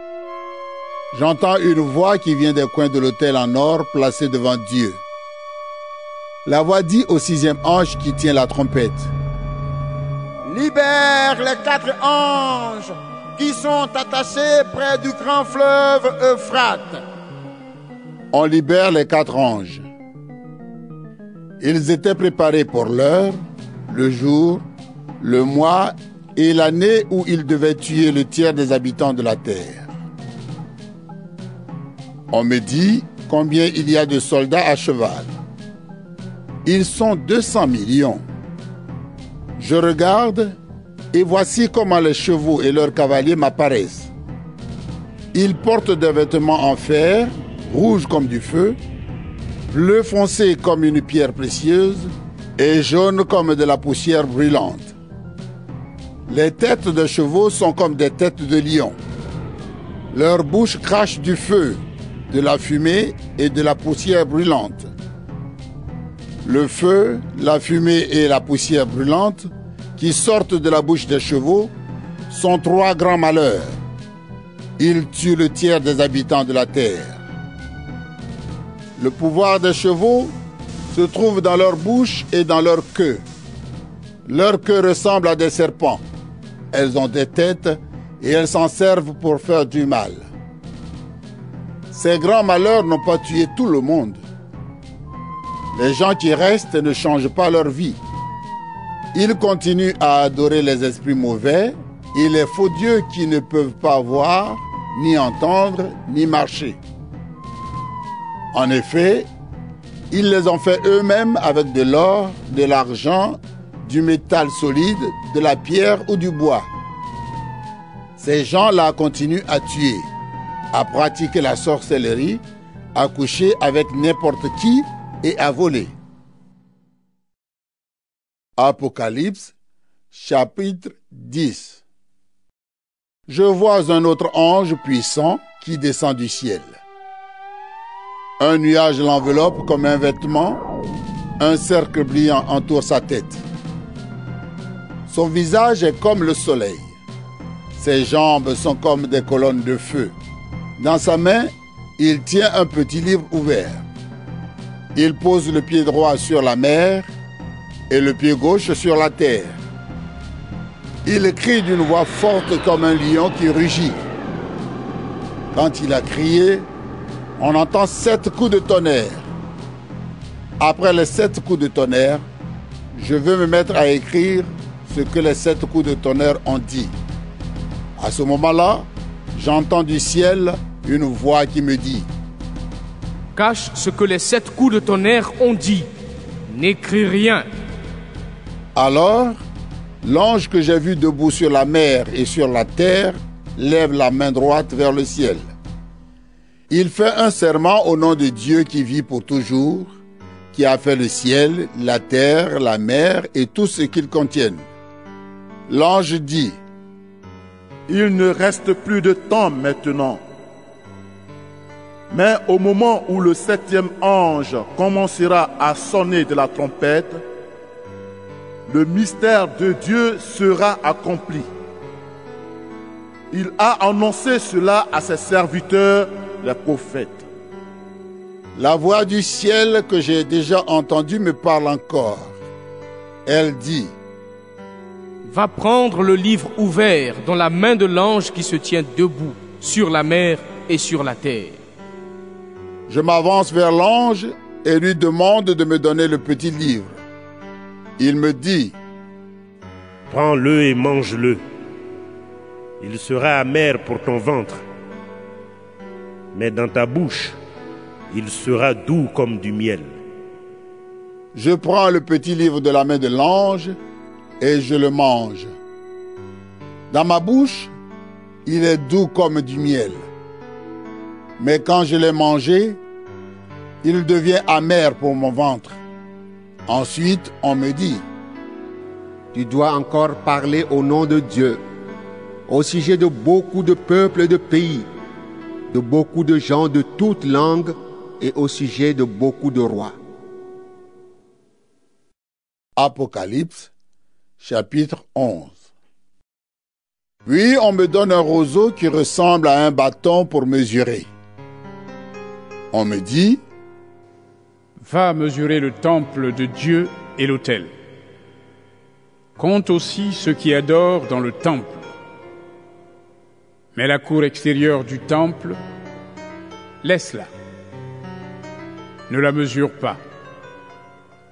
J'entends une voix qui vient des coins de l'autel en or placé devant Dieu. La voix dit au 6e ange qui tient la trompette: Libère les 4 anges qui sont attachés près du grand fleuve Euphrate. On libère les 4 anges. Ils étaient préparés pour l'heure, le jour, le mois et l'année où ils devaient tuer le tiers des habitants de la terre. On me dit combien il y a de soldats à cheval. Ils sont 200 millions. Je regarde et voici comment les chevaux et leurs cavaliers m'apparaissent. Ils portent des vêtements en fer, rouges comme du feu, bleu foncé comme une pierre précieuse et jaune comme de la poussière brûlante. Les têtes de chevaux sont comme des têtes de lions. Leurs bouches crachent du feu, de la fumée et de la poussière brûlante. Le feu, la fumée et la poussière brûlante qui sortent de la bouche des chevaux sont 3 grands malheurs. Ils tuent le tiers des habitants de la terre. Le pouvoir des chevaux se trouve dans leur bouche et dans leur queue. Leur queue ressemble à des serpents. Elles ont des têtes et elles s'en servent pour faire du mal. Ces grands malheurs n'ont pas tué tout le monde. Les gens qui restent ne changent pas leur vie. Ils continuent à adorer les esprits mauvais et les faux dieux qui ne peuvent pas voir ni entendre, ni marcher. En effet, ils les ont fait eux-mêmes avec de l'or, de l'argent, du métal solide, de la pierre ou du bois. Ces gens-là continuent à tuer, à pratiquer la sorcellerie, à coucher avec n'importe qui et à voler. Apocalypse, chapitre 10. Je vois un autre ange puissant qui descend du ciel. Un nuage l'enveloppe comme un vêtement, un cercle brillant entoure sa tête. Son visage est comme le soleil. Ses jambes sont comme des colonnes de feu. Dans sa main, il tient un petit livre ouvert. Il pose le pied droit sur la mer et le pied gauche sur la terre. Il crie d'une voix forte comme un lion qui rugit. Quand il a crié, on entend 7 coups de tonnerre. Après les 7 coups de tonnerre, je veux me mettre à écrire ce que les 7 coups de tonnerre ont dit. À ce moment-là, j'entends du ciel une voix qui me dit: Cache ce que les 7 coups de tonnerre ont dit. N'écris rien. Alors, l'ange que j'ai vu debout sur la mer et sur la terre lève la main droite vers le ciel. Il fait un serment au nom de Dieu qui vit pour toujours, qui a fait le ciel, la terre, la mer et tout ce qu'ils contiennent. L'ange dit: Il ne reste plus de temps maintenant. Mais au moment où le 7e ange commencera à sonner de la trompette, le mystère de Dieu sera accompli. Il a annoncé cela à ses serviteurs, les prophètes. La voix du ciel que j'ai déjà entendue me parle encore. Elle dit: Va prendre le livre ouvert dans la main de l'ange qui se tient debout sur la mer et sur la terre. Je m'avance vers l'ange et lui demande de me donner le petit livre. Il me dit: Prends-le et mange-le. Il sera amer pour ton ventre, mais dans ta bouche, il sera doux comme du miel. Je prends le petit livre de la main de l'ange et je le mange. Dans ma bouche, il est doux comme du miel. Mais quand je l'ai mangé, il devient amer pour mon ventre. Ensuite, on me dit: Tu dois encore parler au nom de Dieu, au sujet de beaucoup de peuples et de pays, de beaucoup de gens de toutes langues et au sujet de beaucoup de rois. Apocalypse, chapitre 11. Puis on me donne un roseau qui ressemble à un bâton pour mesurer. On me dit: Va mesurer le temple de Dieu et l'autel. Compte aussi ceux qui adorent dans le temple. Mais la cour extérieure du temple, laisse-la. Ne la mesure pas,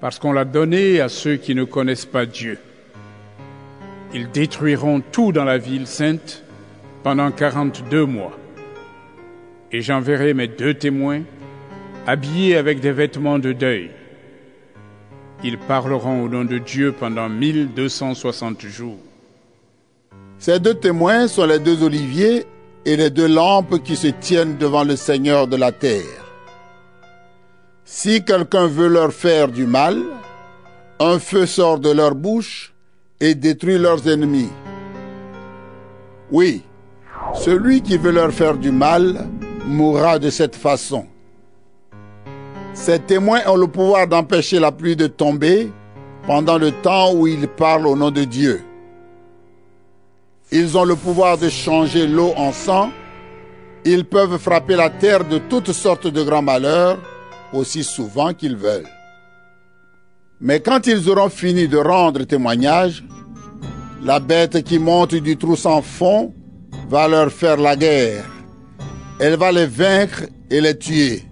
parce qu'on l'a donnée à ceux qui ne connaissent pas Dieu. Ils détruiront tout dans la ville sainte pendant 42 mois. Et j'enverrai mes 2 témoins, habillés avec des vêtements de deuil. Ils parleront au nom de Dieu pendant 1260 jours. Ces 2 témoins sont les 2 oliviers et les 2 lampes qui se tiennent devant le Seigneur de la terre. Si quelqu'un veut leur faire du mal, un feu sort de leur bouche et détruit leurs ennemis. Oui, celui qui veut leur faire du mal mourra de cette façon. Ces témoins ont le pouvoir d'empêcher la pluie de tomber pendant le temps où ils parlent au nom de Dieu. Ils ont le pouvoir de changer l'eau en sang. Ils peuvent frapper la terre de toutes sortes de grands malheurs aussi souvent qu'ils veulent. Mais quand ils auront fini de rendre témoignage, la bête qui monte du trou sans fond va leur faire la guerre. Elle va les vaincre et les tuer.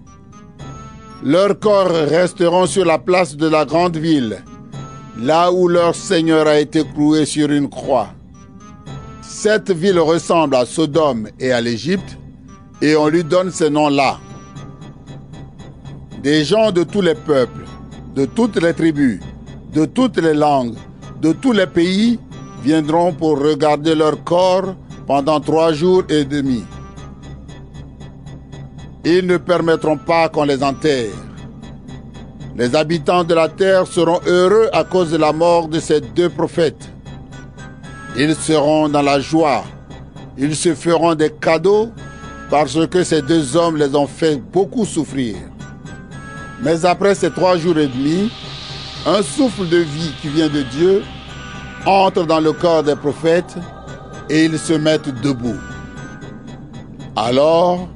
Leurs corps resteront sur la place de la grande ville, là où leur Seigneur a été cloué sur une croix. Cette ville ressemble à Sodome et à l'Égypte, et on lui donne ces noms-là. Des gens de tous les peuples, de toutes les tribus, de toutes les langues, de tous les pays viendront pour regarder leur corps pendant 3 jours et demi. Ils ne permettront pas qu'on les enterre. Les habitants de la terre seront heureux à cause de la mort de ces 2 prophètes. Ils seront dans la joie. Ils se feront des cadeaux parce que ces 2 hommes les ont fait beaucoup souffrir. Mais après ces 3 jours et demi, un souffle de vie qui vient de Dieu entre dans le corps des prophètes et ils se mettent debout. Alors,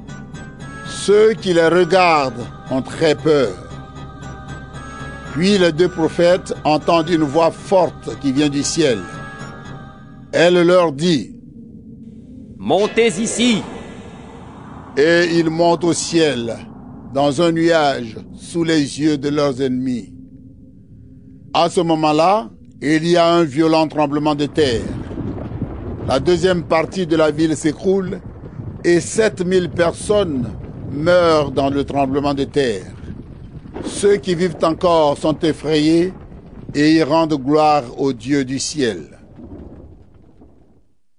ceux qui les regardent ont très peur. Puis les 2 prophètes entendent une voix forte qui vient du ciel. Elle leur dit: Montez ici. Et ils montent au ciel, dans un nuage, sous les yeux de leurs ennemis. À ce moment-là, il y a un violent tremblement de terre. La 2e partie de la ville s'écroule et 7000 personnes meurent dans le tremblement de terre. Ceux qui vivent encore sont effrayés et ils rendent gloire au Dieu du ciel.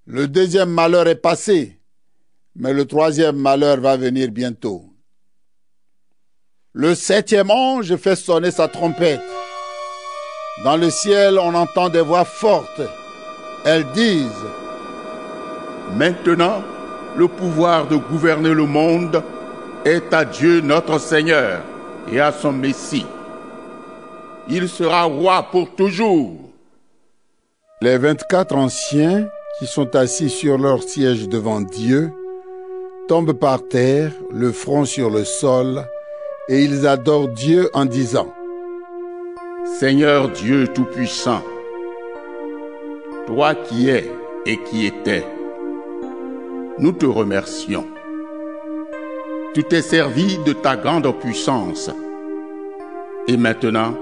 Le 2e malheur est passé, mais le 3e malheur va venir bientôt. Le 7e ange fait sonner sa trompette. Dans le ciel, on entend des voix fortes. Elles disent: Maintenant, le pouvoir de gouverner le monde est à Dieu notre Seigneur et à son Messie. Il sera roi pour toujours. Les 24 anciens qui sont assis sur leur siège devant Dieu tombent par terre, le front sur le sol, et ils adorent Dieu en disant: Seigneur Dieu Tout-Puissant, toi qui es et qui étais, nous te remercions. Tu t'es servi de ta grande puissance, et maintenant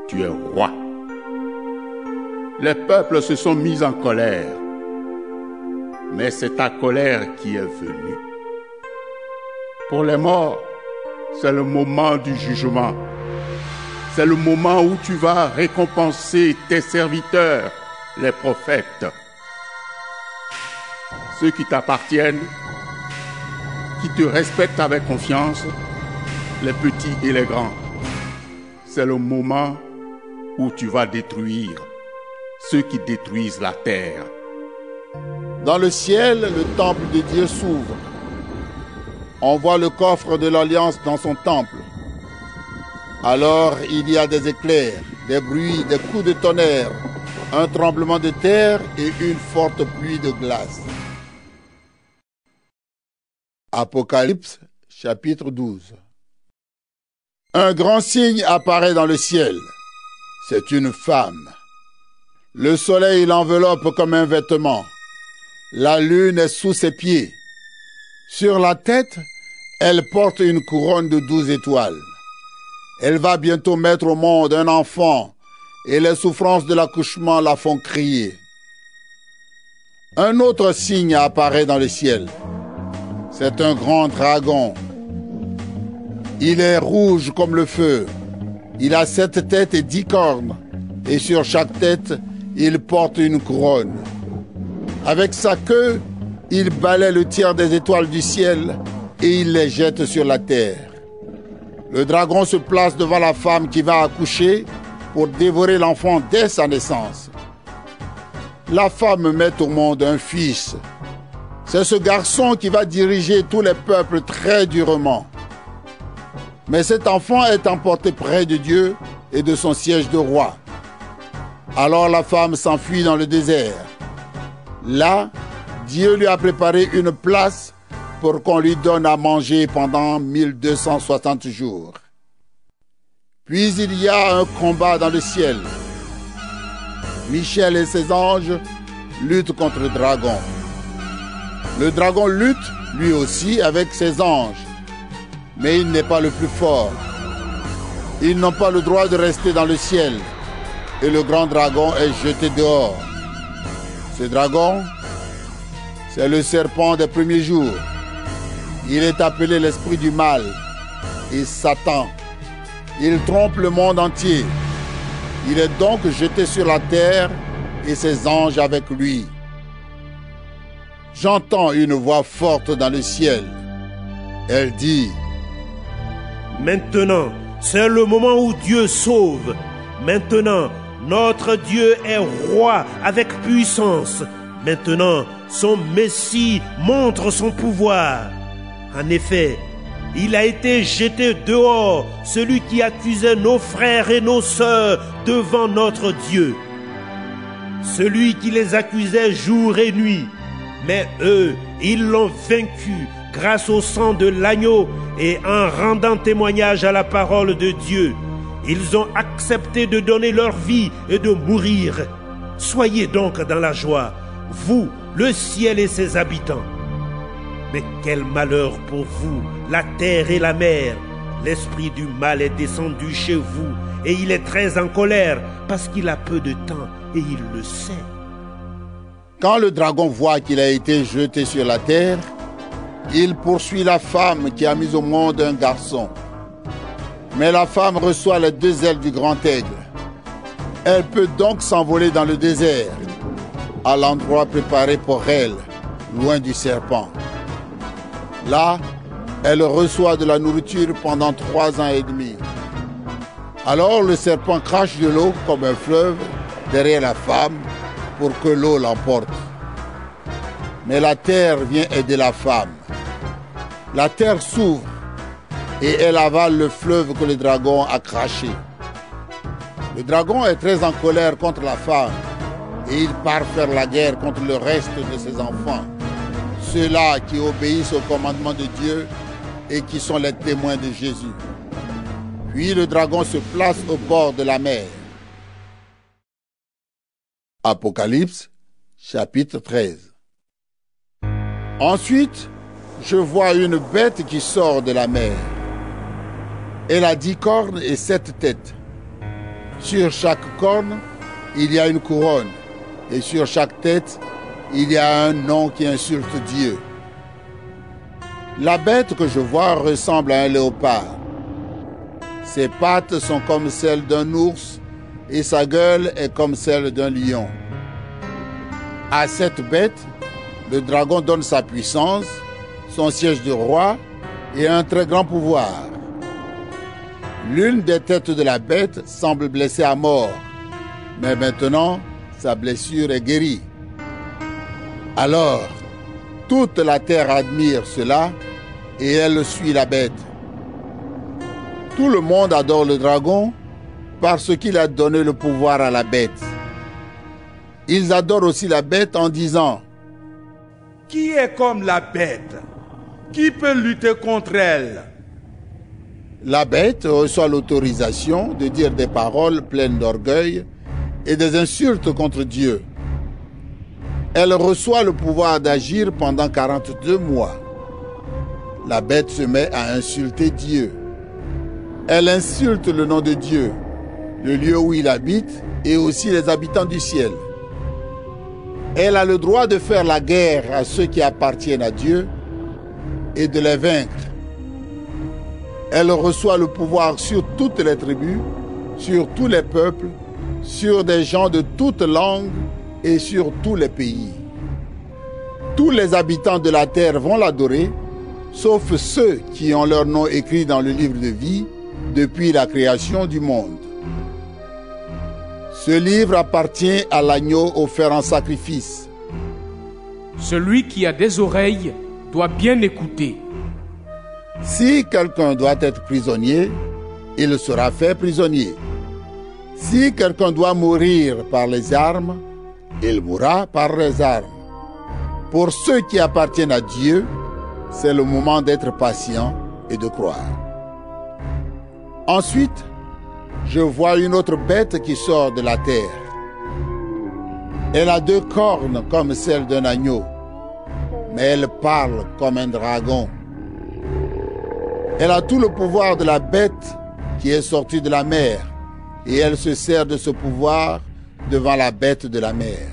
tu es roi. Les peuples se sont mis en colère, mais c'est ta colère qui est venue. Pour les morts, c'est le moment du jugement. C'est le moment où tu vas récompenser tes serviteurs, les prophètes. Ceux qui t'appartiennent, qui te respectent avec confiance, les petits et les grands. C'est le moment où tu vas détruire ceux qui détruisent la terre. Dans le ciel, le temple de Dieu s'ouvre. On voit le coffre de l'Alliance dans son temple. Alors il y a des éclairs, des bruits, des coups de tonnerre, un tremblement de terre et une forte pluie de glace. Apocalypse, chapitre 12. Un grand signe apparaît dans le ciel. C'est une femme. Le soleil l'enveloppe comme un vêtement. La lune est sous ses pieds. Sur la tête, elle porte une couronne de 12 étoiles. Elle va bientôt mettre au monde un enfant, et les souffrances de l'accouchement la font crier. Un autre signe apparaît dans le ciel. C'est un grand dragon. Il est rouge comme le feu. Il a 7 têtes et 10 cornes, et sur chaque tête, il porte une couronne. Avec sa queue, il balaie le tiers des étoiles du ciel, et il les jette sur la terre. Le dragon se place devant la femme qui va accoucher pour dévorer l'enfant dès sa naissance. La femme met au monde un fils. C'est ce garçon qui va diriger tous les peuples très durement. Mais cet enfant est emporté près de Dieu et de son siège de roi. Alors la femme s'enfuit dans le désert. Là, Dieu lui a préparé une place pour qu'on lui donne à manger pendant 1260 jours. Puis il y a un combat dans le ciel. Michel et ses anges luttent contre le dragon. Le dragon lutte, lui aussi, avec ses anges. Mais il n'est pas le plus fort. Ils n'ont pas le droit de rester dans le ciel. Et le grand dragon est jeté dehors. Ce dragon, C'est le serpent des premiers jours. Il est appelé l'esprit du mal et Satan. Il trompe le monde entier. Il est donc jeté sur la terre et ses anges avec lui. J'entends une voix forte dans le ciel. Elle dit: Maintenant, c'est le moment où Dieu sauve. Maintenant, notre Dieu est roi avec puissance. Maintenant, son Messie montre son pouvoir. En effet, il a été jeté dehors, celui qui accusait nos frères et nos sœurs devant notre Dieu. Celui qui les accusait jour et nuit. Mais eux, ils l'ont vaincu grâce au sang de l'agneau et en rendant témoignage à la parole de Dieu. Ils ont accepté de donner leur vie et de mourir. Soyez donc dans la joie, vous, le ciel et ses habitants. Mais quel malheur pour vous, la terre et la mer. L'esprit du mal est descendu chez vous et il est très en colère parce qu'il a peu de temps et il le sait. Quand le dragon voit qu'il a été jeté sur la terre, il poursuit la femme qui a mis au monde un garçon. Mais la femme reçoit les deux ailes du grand aigle. Elle peut donc s'envoler dans le désert, à l'endroit préparé pour elle, loin du serpent. Là, elle reçoit de la nourriture pendant 3 ans et demi. Alors le serpent crache de l'eau comme un fleuve derrière la femme pour que l'eau l'emporte. Mais la terre vient aider la femme. La terre s'ouvre et elle avale le fleuve que le dragon a craché. Le dragon est très en colère contre la femme et il part faire la guerre contre le reste de ses enfants, ceux-là qui obéissent au commandement de Dieu et qui sont les témoins de Jésus. Puis le dragon se place au bord de la mer. Apocalypse, chapitre 13. Ensuite, je vois une bête qui sort de la mer. Elle a 10 cornes et 7 têtes. Sur chaque corne, il y a une couronne, et sur chaque tête, il y a un nom qui insulte Dieu. La bête que je vois ressemble à un léopard. Ses pattes sont comme celles d'un ours, et sa gueule est comme celle d'un lion. À cette bête, le dragon donne sa puissance, son siège de roi et un très grand pouvoir. L'une des têtes de la bête semble blessée à mort, mais maintenant, sa blessure est guérie. Alors, toute la terre admire cela et elle suit la bête. Tout le monde adore le dragon parce qu'il a donné le pouvoir à la bête. Ils adorent aussi la bête en disant: Qui est comme la bête? Qui peut lutter contre elle? La bête reçoit l'autorisation de dire des paroles pleines d'orgueil et des insultes contre Dieu. Elle reçoit le pouvoir d'agir pendant 42 mois. La bête se met à insulter Dieu. Elle insulte le nom de Dieu, le lieu où il habite et aussi les habitants du ciel. Elle a le droit de faire la guerre à ceux qui appartiennent à Dieu et de les vaincre. Elle reçoit le pouvoir sur toutes les tribus, sur tous les peuples, sur des gens de toutes langues et sur tous les pays. Tous les habitants de la terre vont l'adorer, sauf ceux qui ont leur nom écrit dans le livre de vie depuis la création du monde. Ce livre appartient à l'agneau offert en sacrifice. Celui qui a des oreilles doit bien écouter. Si quelqu'un doit être prisonnier, il sera fait prisonnier. Si quelqu'un doit mourir par les armes, il mourra par les armes. Pour ceux qui appartiennent à Dieu, c'est le moment d'être patient et de croire. Ensuite, je vois une autre bête qui sort de la terre. Elle a 2 cornes comme celles d'un agneau, mais elle parle comme un dragon. Elle a tout le pouvoir de la bête qui est sortie de la mer, et elle se sert de ce pouvoir devant la bête de la mer.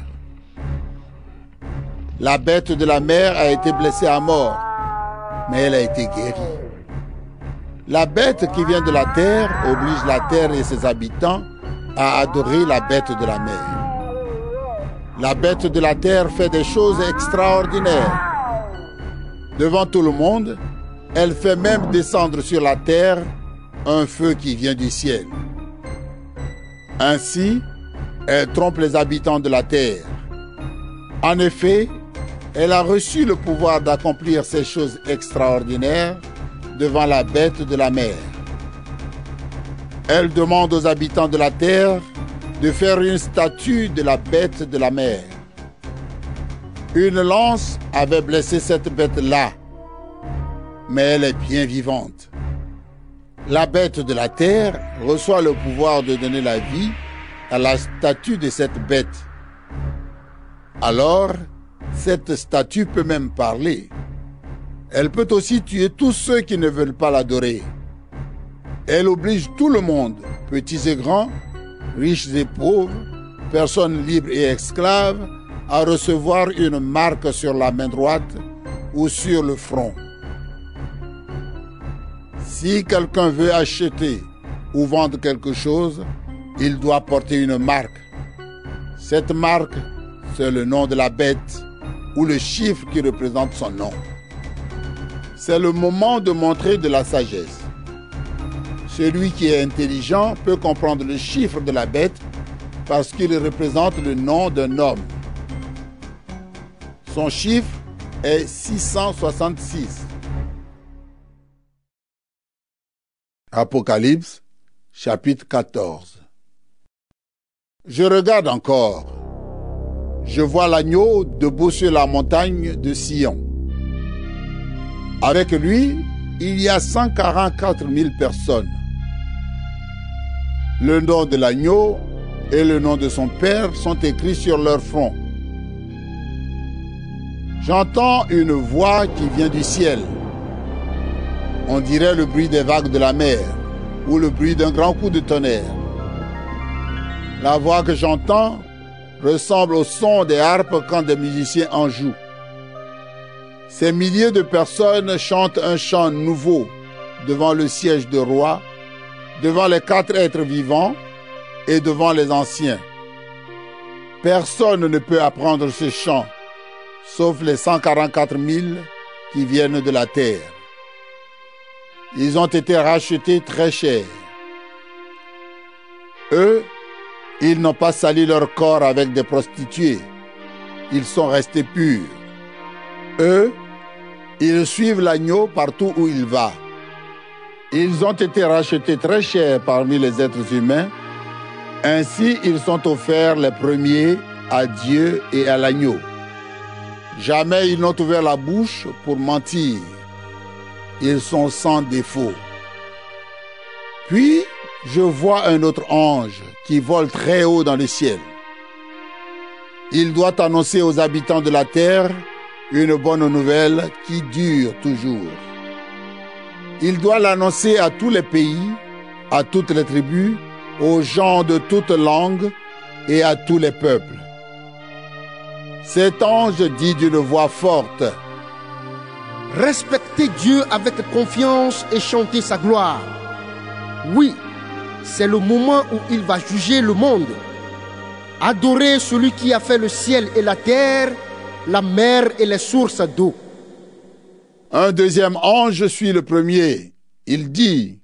La bête de la mer a été blessée à mort, mais elle a été guérie. La bête qui vient de la terre oblige la terre et ses habitants à adorer la bête de la mer. La bête de la terre fait des choses extraordinaires. Devant tout le monde, elle fait même descendre sur la terre un feu qui vient du ciel. Ainsi, elle trompe les habitants de la terre. En effet, elle a reçu le pouvoir d'accomplir ces choses extraordinaires devant la bête de la mer. Elle demande aux habitants de la terre de faire une statue de la bête de la mer. Une lance avait blessé cette bête-là, mais elle est bien vivante. La bête de la terre reçoit le pouvoir de donner la vie à la statue de cette bête. Alors, cette statue peut même parler. Elle peut aussi tuer tous ceux qui ne veulent pas l'adorer. Elle oblige tout le monde, petits et grands, riches et pauvres, personnes libres et esclaves, à recevoir une marque sur la main droite ou sur le front. Si quelqu'un veut acheter ou vendre quelque chose, il doit porter une marque. Cette marque, c'est le nom de la bête ou le chiffre qui représente son nom. C'est le moment de montrer de la sagesse. Celui qui est intelligent peut comprendre le chiffre de la bête parce qu'il représente le nom d'un homme. Son chiffre est 666. Apocalypse, chapitre 14. Je regarde encore. Je vois l'agneau debout sur la montagne de Sion. Avec lui, il y a 144 000 personnes. Le nom de l'agneau et le nom de son père sont écrits sur leur front. J'entends une voix qui vient du ciel. On dirait le bruit des vagues de la mer ou le bruit d'un grand coup de tonnerre. La voix que j'entends ressemble au son des harpes quand des musiciens en jouent. Ces milliers de personnes chantent un chant nouveau devant le siège de roi, devant les 4 êtres vivants et devant les anciens. Personne ne peut apprendre ce chant, sauf les 144 000 qui viennent de la terre. Ils ont été rachetés très cher. Eux, ils n'ont pas sali leur corps avec des prostituées. Ils sont restés purs. Eux, ils suivent l'agneau partout où il va. Ils ont été rachetés très cher parmi les êtres humains. Ainsi, ils sont offerts les premiers à Dieu et à l'agneau. Jamais ils n'ont ouvert la bouche pour mentir. Ils sont sans défaut. Puis, je vois un autre ange qui vole très haut dans le ciel. Il doit annoncer aux habitants de la terre une bonne nouvelle qui dure toujours. Il doit l'annoncer à tous les pays, à toutes les tribus, aux gens de toutes langues et à tous les peuples. Cet ange dit d'une voix forte: Respectez Dieu avec confiance et chantez sa gloire. Oui, c'est le moment où il va juger le monde. Adorez celui qui a fait le ciel et la terre, la mer et les sources d'eau. Un deuxième ange suit le premier. Il dit: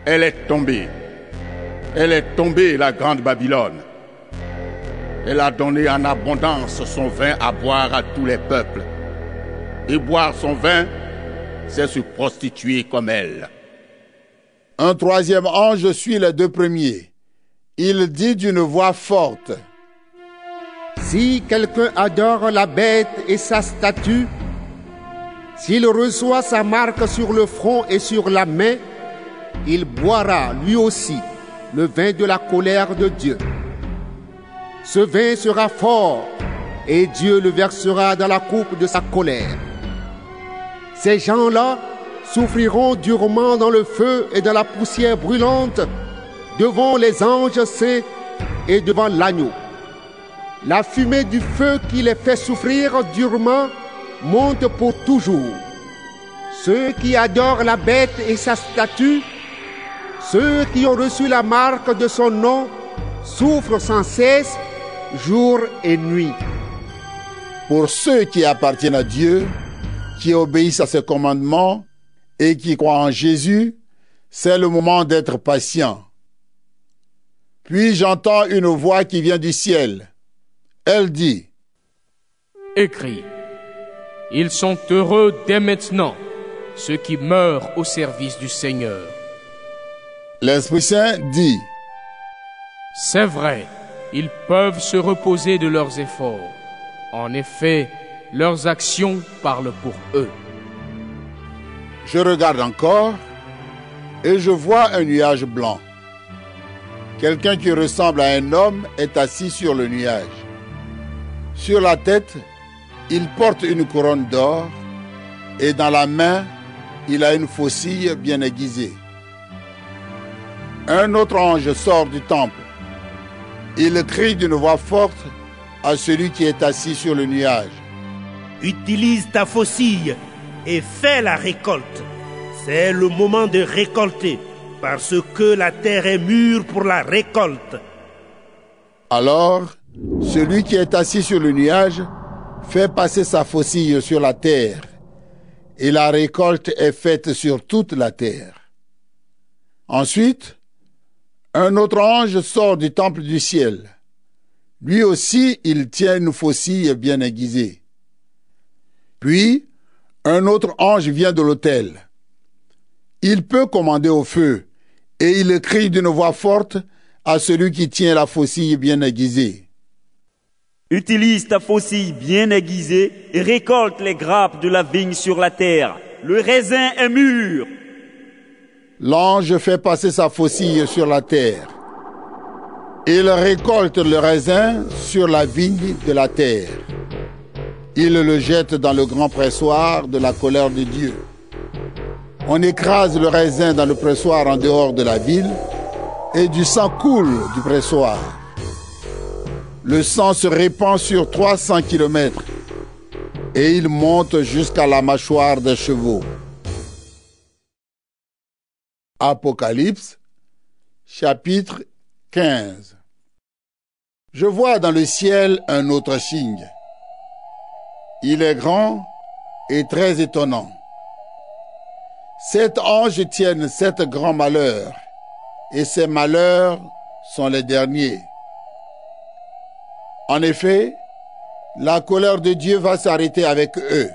Elle est tombée. Elle est tombée, la grande Babylone. Elle a donné en abondance son vin à boire à tous les peuples. Et boire son vin, c'est se prostituer comme elle. Un troisième ange suit les 2 premiers. Il dit d'une voix forte: Si quelqu'un adore la bête et sa statue, s'il reçoit sa marque sur le front et sur la main, il boira lui aussi le vin de la colère de Dieu. Ce vin sera fort et Dieu le versera dans la coupe de sa colère. Ces gens-là souffriront durement dans le feu et dans la poussière brûlante devant les anges saints et devant l'agneau. La fumée du feu qui les fait souffrir durement monte pour toujours. Ceux qui adorent la bête et sa statue, ceux qui ont reçu la marque de son nom, souffrent sans cesse, jour et nuit. Pour ceux qui appartiennent à Dieu, qui obéissent à ses commandements et qui croient en Jésus, c'est le moment d'être patient. Puis j'entends une voix qui vient du ciel. Elle dit: Écris, ils sont heureux dès maintenant, ceux qui meurent au service du Seigneur. L'Esprit Saint dit: C'est vrai, ils peuvent se reposer de leurs efforts. En effet, leurs actions parlent pour eux. Je regarde encore et je vois un nuage blanc. Quelqu'un qui ressemble à un homme est assis sur le nuage. Sur la tête, il porte une couronne d'or et dans la main, il a une faucille bien aiguisée. Un autre ange sort du temple. Il crie d'une voix forte à celui qui est assis sur le nuage: Utilise ta faucille et fais la récolte. C'est le moment de récolter, parce que la terre est mûre pour la récolte. Alors, celui qui est assis sur le nuage fait passer sa faucille sur la terre, et la récolte est faite sur toute la terre. Ensuite, un autre ange sort du temple du ciel. Lui aussi, il tient une faucille bien aiguisée. Puis, un autre ange vient de l'autel. Il peut commander au feu, et il crie d'une voix forte à celui qui tient la faucille bien aiguisée: Utilise ta faucille bien aiguisée et récolte les grappes de la vigne sur la terre. Le raisin est mûr. L'ange fait passer sa faucille sur la terre. Il récolte le raisin sur la vigne de la terre. Il le jette dans le grand pressoir de la colère de Dieu. On écrase le raisin dans le pressoir en dehors de la ville, et du sang coule du pressoir. Le sang se répand sur 300 kilomètres, et il monte jusqu'à la mâchoire des chevaux. Apocalypse, chapitre 15. Je vois dans le ciel un autre signe. Il est grand et très étonnant. 7 anges tiennent 7 grands malheurs, et ces malheurs sont les derniers. En effet, la colère de Dieu va s'arrêter avec eux.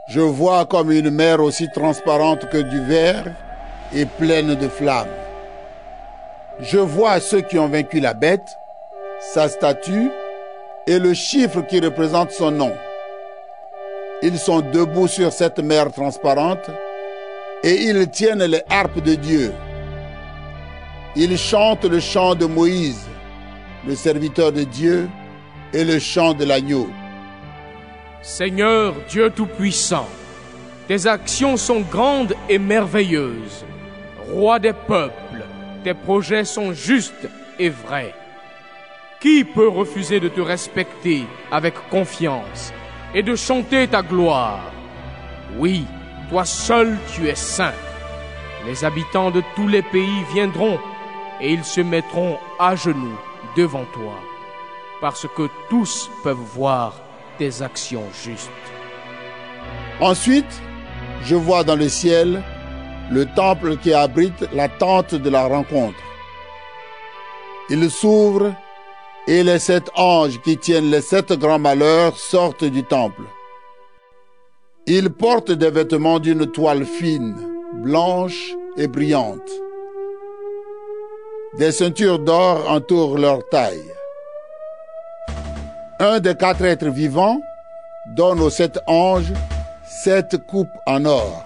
Je vois comme une mer aussi transparente que du verre et pleine de flammes. Je vois ceux qui ont vaincu la bête, sa statue et le chiffre qui représente son nom. Ils sont debout sur cette mer transparente et ils tiennent les harpes de Dieu. Ils chantent le chant de Moïse, le serviteur de Dieu, et le chant de l'agneau. Seigneur Dieu Tout-Puissant, tes actions sont grandes et merveilleuses. Roi des peuples, tes projets sont justes et vrais. Qui peut refuser de te respecter avec confiance et de chanter ta gloire? Oui, toi seul tu es saint. Les habitants de tous les pays viendront et ils se mettront à genoux devant toi, parce que tous peuvent voir tes actions justes. Ensuite, je vois dans le ciel le temple qui abrite la tente de la rencontre. Il s'ouvre et les 7 anges qui tiennent les 7 grands malheurs sortent du temple. Ils portent des vêtements d'une toile fine, blanche et brillante. Des ceintures d'or entourent leur taille. Un des 4 êtres vivants donne aux 7 anges 7 coupes en or.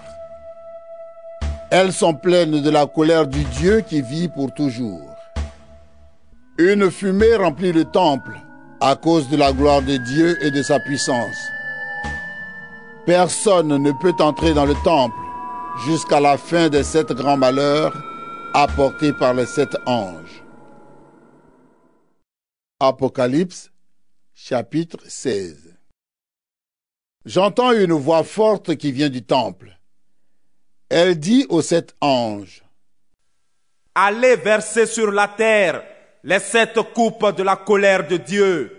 Elles sont pleines de la colère du Dieu qui vit pour toujours. Une fumée remplit le temple à cause de la gloire de Dieu et de sa puissance. Personne ne peut entrer dans le temple jusqu'à la fin des 7 grands malheurs apportés par les 7 anges. Apocalypse, chapitre 16. J'entends une voix forte qui vient du temple. Elle dit aux 7 anges: Allez verser sur la terre les 7 coupes de la colère de Dieu.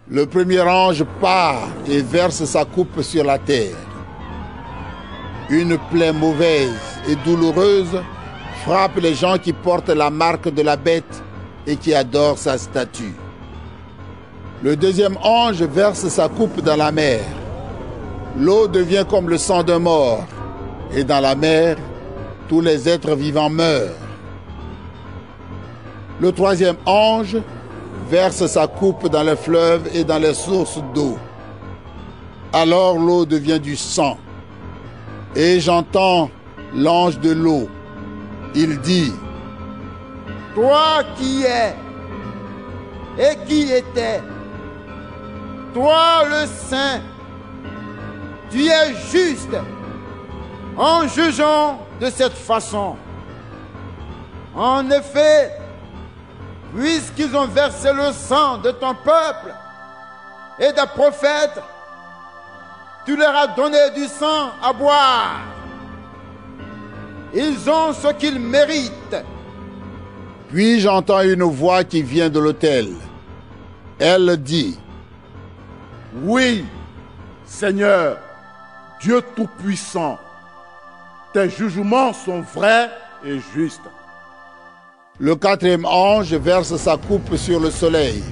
Le premier ange part et verse sa coupe sur la terre. Une plaie mauvaise et douloureuse frappe les gens qui portent la marque de la bête et qui adorent sa statue. Le deuxième ange verse sa coupe dans la mer. L'eau devient comme le sang d'un mort, et dans la mer, tous les êtres vivants meurent. Le troisième ange verse sa coupe dans les fleuves et dans les sources d'eau. Alors l'eau devient du sang. Et j'entends l'ange de l'eau. Il dit: Toi qui es et qui étais, toi le Saint, tu es juste en jugeant de cette façon. En effet, puisqu'ils ont versé le sang de ton peuple et des prophètes, tu leur as donné du sang à boire. Ils ont ce qu'ils méritent. Puis j'entends une voix qui vient de l'autel. Elle dit: Oui, Seigneur, Dieu Tout-Puissant, tes jugements sont vrais et justes. Le quatrième ange verse sa coupe sur le soleil,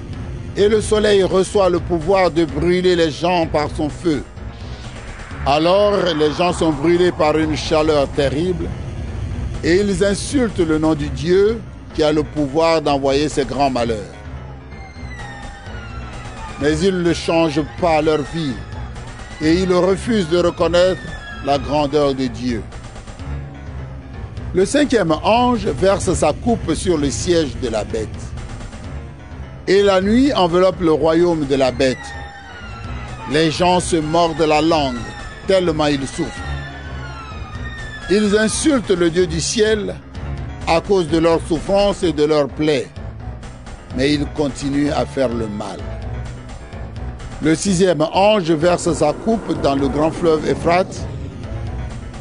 et le soleil reçoit le pouvoir de brûler les gens par son feu. Alors les gens sont brûlés par une chaleur terrible, et ils insultent le nom du Dieu qui a le pouvoir d'envoyer ces grands malheurs. Mais ils ne changent pas leur vie, et ils refusent de reconnaître la grandeur de Dieu. Le cinquième ange verse sa coupe sur le siège de la bête. Et la nuit enveloppe le royaume de la bête. Les gens se mordent la langue, tellement ils souffrent. Ils insultent le Dieu du ciel à cause de leurs souffrances et de leurs plaies. Mais ils continuent à faire le mal. Le sixième ange verse sa coupe dans le grand fleuve Euphrate,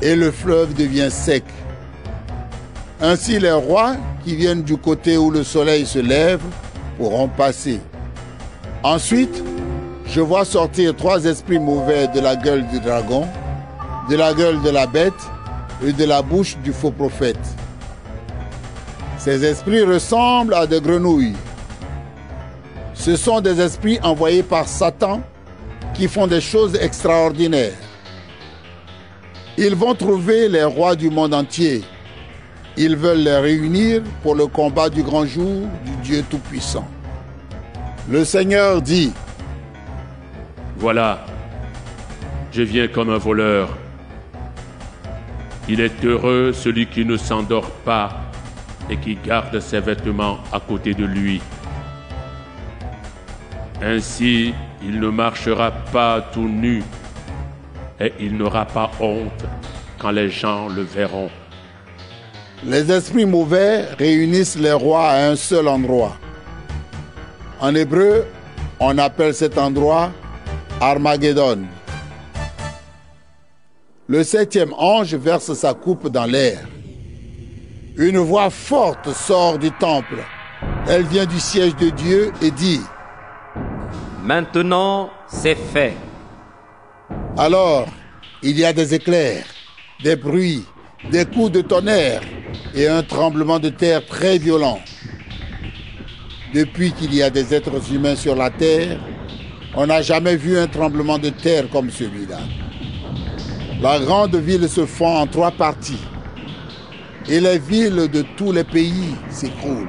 et le fleuve devient sec. Ainsi les rois qui viennent du côté où le soleil se lève pourront passer. Ensuite, je vois sortir 3 esprits mauvais de la gueule du dragon, de la gueule de la bête et de la bouche du faux prophète. Ces esprits ressemblent à des grenouilles. Ce sont des esprits envoyés par Satan qui font des choses extraordinaires. Ils vont trouver les rois du monde entier. Ils veulent les réunir pour le combat du grand jour du Dieu Tout-Puissant. Le Seigneur dit: Voilà, je viens comme un voleur. Il est heureux celui qui ne s'endort pas et qui garde ses vêtements à côté de lui. Ainsi, il ne marchera pas tout nu et il n'aura pas honte quand les gens le verront. Les esprits mauvais réunissent les rois à un seul endroit. En hébreu, on appelle cet endroit Armageddon. Le septième ange verse sa coupe dans l'air. Une voix forte sort du temple. Elle vient du siège de Dieu et dit: Maintenant, c'est fait. Alors, il y a des éclairs, des bruits, des coups de tonnerre et un tremblement de terre très violent. Depuis qu'il y a des êtres humains sur la terre, on n'a jamais vu un tremblement de terre comme celui-là. La grande ville se fend en 3 parties et les villes de tous les pays s'écroulent.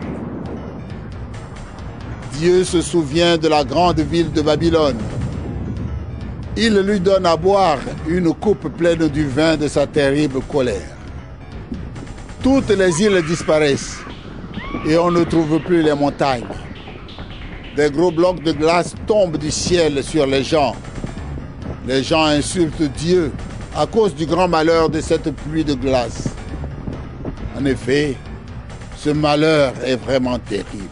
Dieu se souvient de la grande ville de Babylone. Il lui donne à boire une coupe pleine du vin de sa terrible colère. Toutes les îles disparaissent et on ne trouve plus les montagnes. Des gros blocs de glace tombent du ciel sur les gens. Les gens insultent Dieu à cause du grand malheur de cette pluie de glace. En effet, ce malheur est vraiment terrible.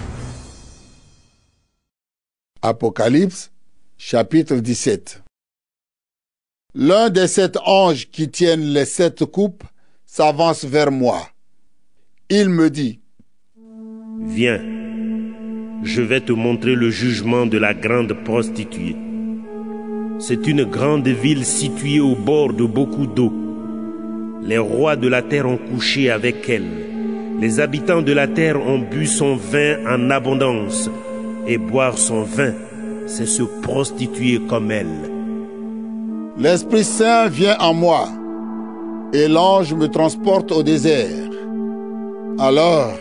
Apocalypse, chapitre 17. L'un des 7 anges qui tiennent les 7 coupes s'avance vers moi. Il me dit: Viens, je vais te montrer le jugement de la grande prostituée. C'est une grande ville située au bord de beaucoup d'eau. Les rois de la terre ont couché avec elle. Les habitants de la terre ont bu son vin en abondance. Et boire son vin, c'est se prostituer comme elle. L'Esprit Saint vient en moi, et l'ange me transporte au désert. Alors,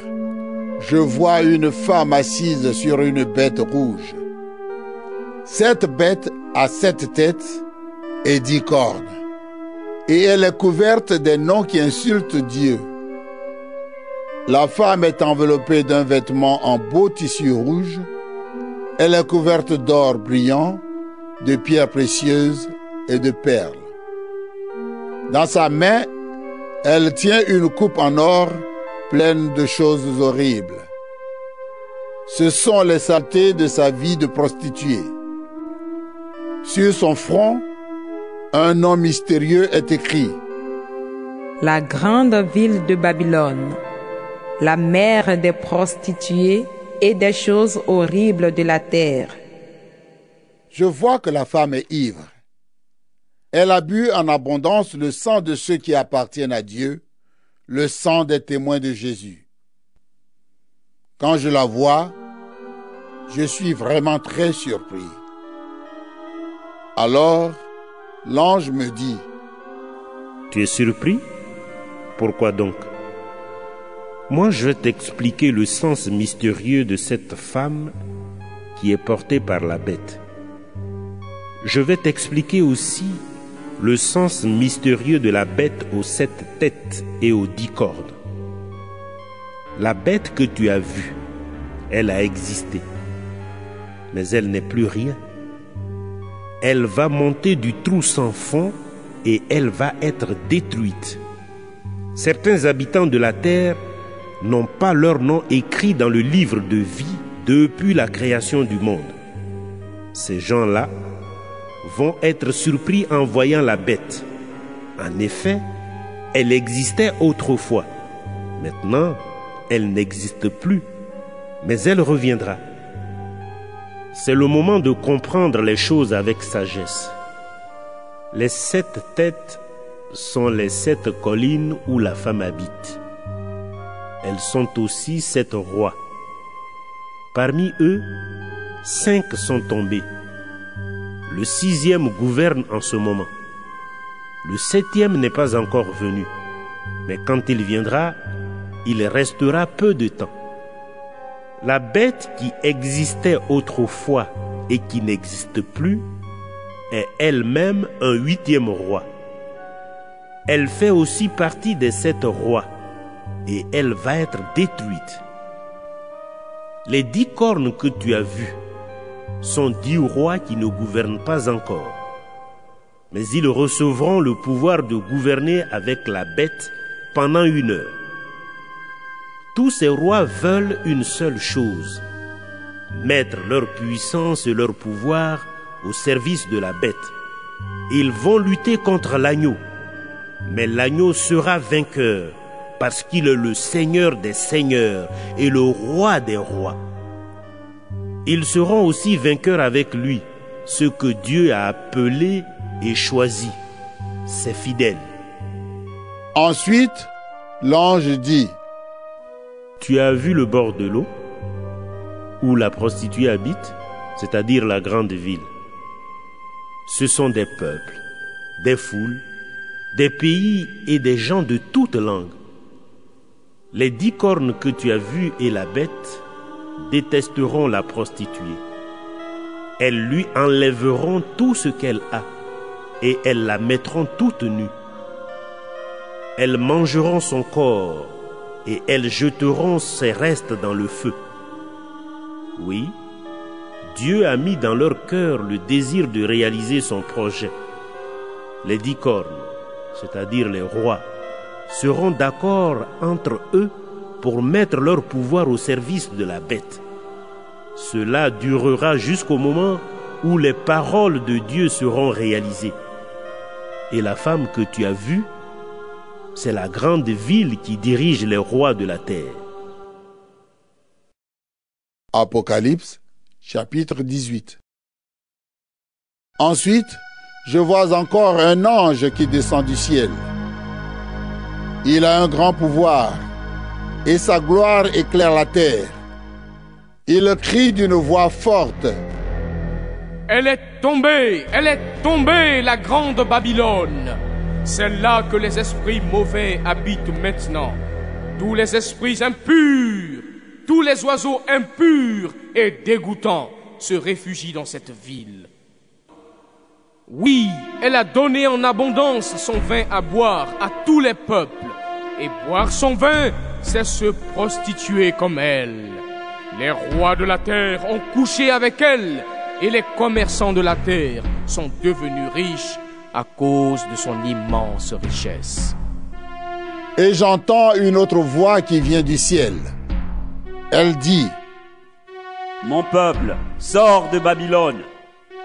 je vois une femme assise sur une bête rouge. Cette bête a 7 têtes et 10 cornes, et elle est couverte des noms qui insultent Dieu. La femme est enveloppée d'un vêtement en beau tissu rouge. Elle est couverte d'or brillant, de pierres précieuses et de perles. Dans sa main, elle tient une coupe en or pleine de choses horribles. Ce sont les saletés de sa vie de prostituée. Sur son front, un nom mystérieux est écrit: La grande ville de Babylone, la mère des prostituées et des choses horribles de la terre. Je vois que la femme est ivre. Elle a bu en abondance le sang de ceux qui appartiennent à Dieu, le sang des témoins de Jésus. Quand je la vois, je suis vraiment très surpris. Alors, l'ange me dit: Tu es surpris? Pourquoi donc? Moi, je vais t'expliquer le sens mystérieux de cette femme qui est portée par la bête. Je vais t'expliquer aussi le sens mystérieux de la bête aux 7 têtes et aux 10 cornes. La bête que tu as vue, elle a existé, mais elle n'est plus rien. Elle va monter du trou sans fond et elle va être détruite. Certains habitants de la terre n'ont pas leur nom écrit dans le livre de vie depuis la création du monde. Ces gens-là vont être surpris en voyant la bête. En effet, elle existait autrefois. Maintenant, elle n'existe plus, mais elle reviendra. C'est le moment de comprendre les choses avec sagesse. Les 7 têtes sont les 7 collines où la femme habite. Elles sont aussi 7 rois. Parmi eux, 5 sont tombés. Le 6e gouverne en ce moment. Le 7e n'est pas encore venu. Mais quand il viendra, il restera peu de temps. La bête qui existait autrefois et qui n'existe plus est elle-même un 8e roi. Elle fait aussi partie des 7 rois et elle va être détruite. Les 10 cornes que tu as vues sont 10 rois qui ne gouvernent pas encore. Mais ils recevront le pouvoir de gouverner avec la bête pendant 1 heure. Tous ces rois veulent une seule chose: mettre leur puissance et leur pouvoir au service de la bête. Ils vont lutter contre l'agneau, mais l'agneau sera vainqueur parce qu'il est le Seigneur des seigneurs et le Roi des rois. Ils seront aussi vainqueurs avec lui, ceux que Dieu a appelés et choisis, ses fidèles. Ensuite, l'ange dit: Tu as vu le bord de l'eau, où la prostituée habite, c'est-à-dire la grande ville. Ce sont des peuples, des foules, des pays et des gens de toutes langues. Les 10 cornes que tu as vues et la bête détesteront la prostituée. Elles lui enlèveront tout ce qu'elle a et elles la mettront toute nue. Elles mangeront son corps et elles jeteront ses restes dans le feu. Oui, Dieu a mis dans leur cœur le désir de réaliser son projet. Les 10 cornes, c'est-à-dire les rois, seront d'accord entre eux pour mettre leur pouvoir au service de la bête. Cela durera jusqu'au moment où les paroles de Dieu seront réalisées. Et la femme que tu as vue, c'est la grande ville qui dirige les rois de la terre. Apocalypse, chapitre 18. Ensuite, je vois encore un ange qui descend du ciel. Il a un grand pouvoir, et sa gloire éclaire la terre. Il crie d'une voix forte. Elle est tombée, la grande Babylone. C'est là que les esprits mauvais habitent maintenant. Tous les esprits impurs, tous les oiseaux impurs et dégoûtants se réfugient dans cette ville. Oui, elle a donné en abondance son vin à boire à tous les peuples. Et boire son vin, c'est se prostituer comme elle. Les rois de la terre ont couché avec elle, et les commerçants de la terre sont devenus riches à cause de son immense richesse. Et j'entends une autre voix qui vient du ciel. Elle dit: Mon peuple, sors de Babylone.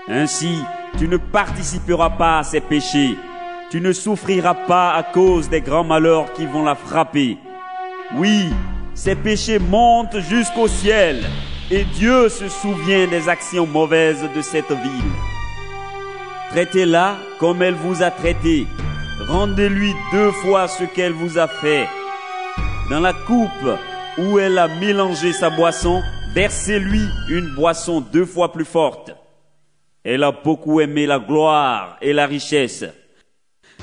Ainsi, tu ne participeras pas à ses péchés. Tu ne souffriras pas à cause des grands malheurs qui vont la frapper. Oui, ses péchés montent jusqu'au ciel, et Dieu se souvient des actions mauvaises de cette ville. Traitez-la comme elle vous a traité. Rendez-lui 2 fois ce qu'elle vous a fait. Dans la coupe où elle a mélangé sa boisson, versez-lui une boisson 2 fois plus forte. Elle a beaucoup aimé la gloire et la richesse.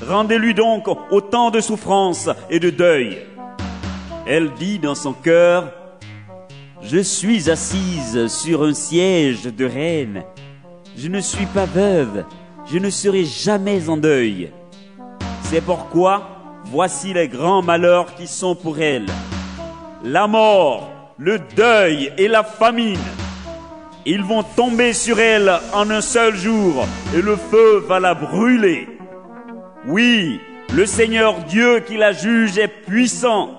Rendez-lui donc autant de souffrance et de deuil. Elle dit dans son cœur: Je suis assise sur un siège de reine. Je ne suis pas veuve, je ne serai jamais en deuil. C'est pourquoi, voici les grands malheurs qui sont pour elle: la mort, le deuil et la famine. Ils vont tomber sur elle en un seul jour, et le feu va la brûler. Oui, le Seigneur Dieu qui la juge est puissant.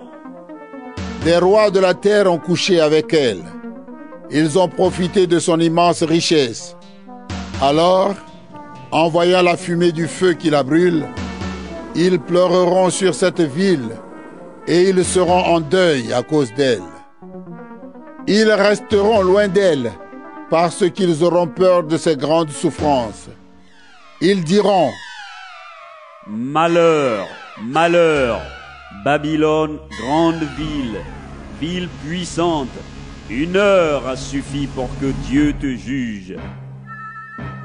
Les rois de la terre ont couché avec elle. Ils ont profité de son immense richesse. Alors, en voyant la fumée du feu qui la brûle, ils pleureront sur cette ville et ils seront en deuil à cause d'elle. Ils resteront loin d'elle parce qu'ils auront peur de ses grandes souffrances. Ils diront: Malheur, malheur, Babylone, grande ville, ville puissante, 1 heure a suffi pour que Dieu te juge.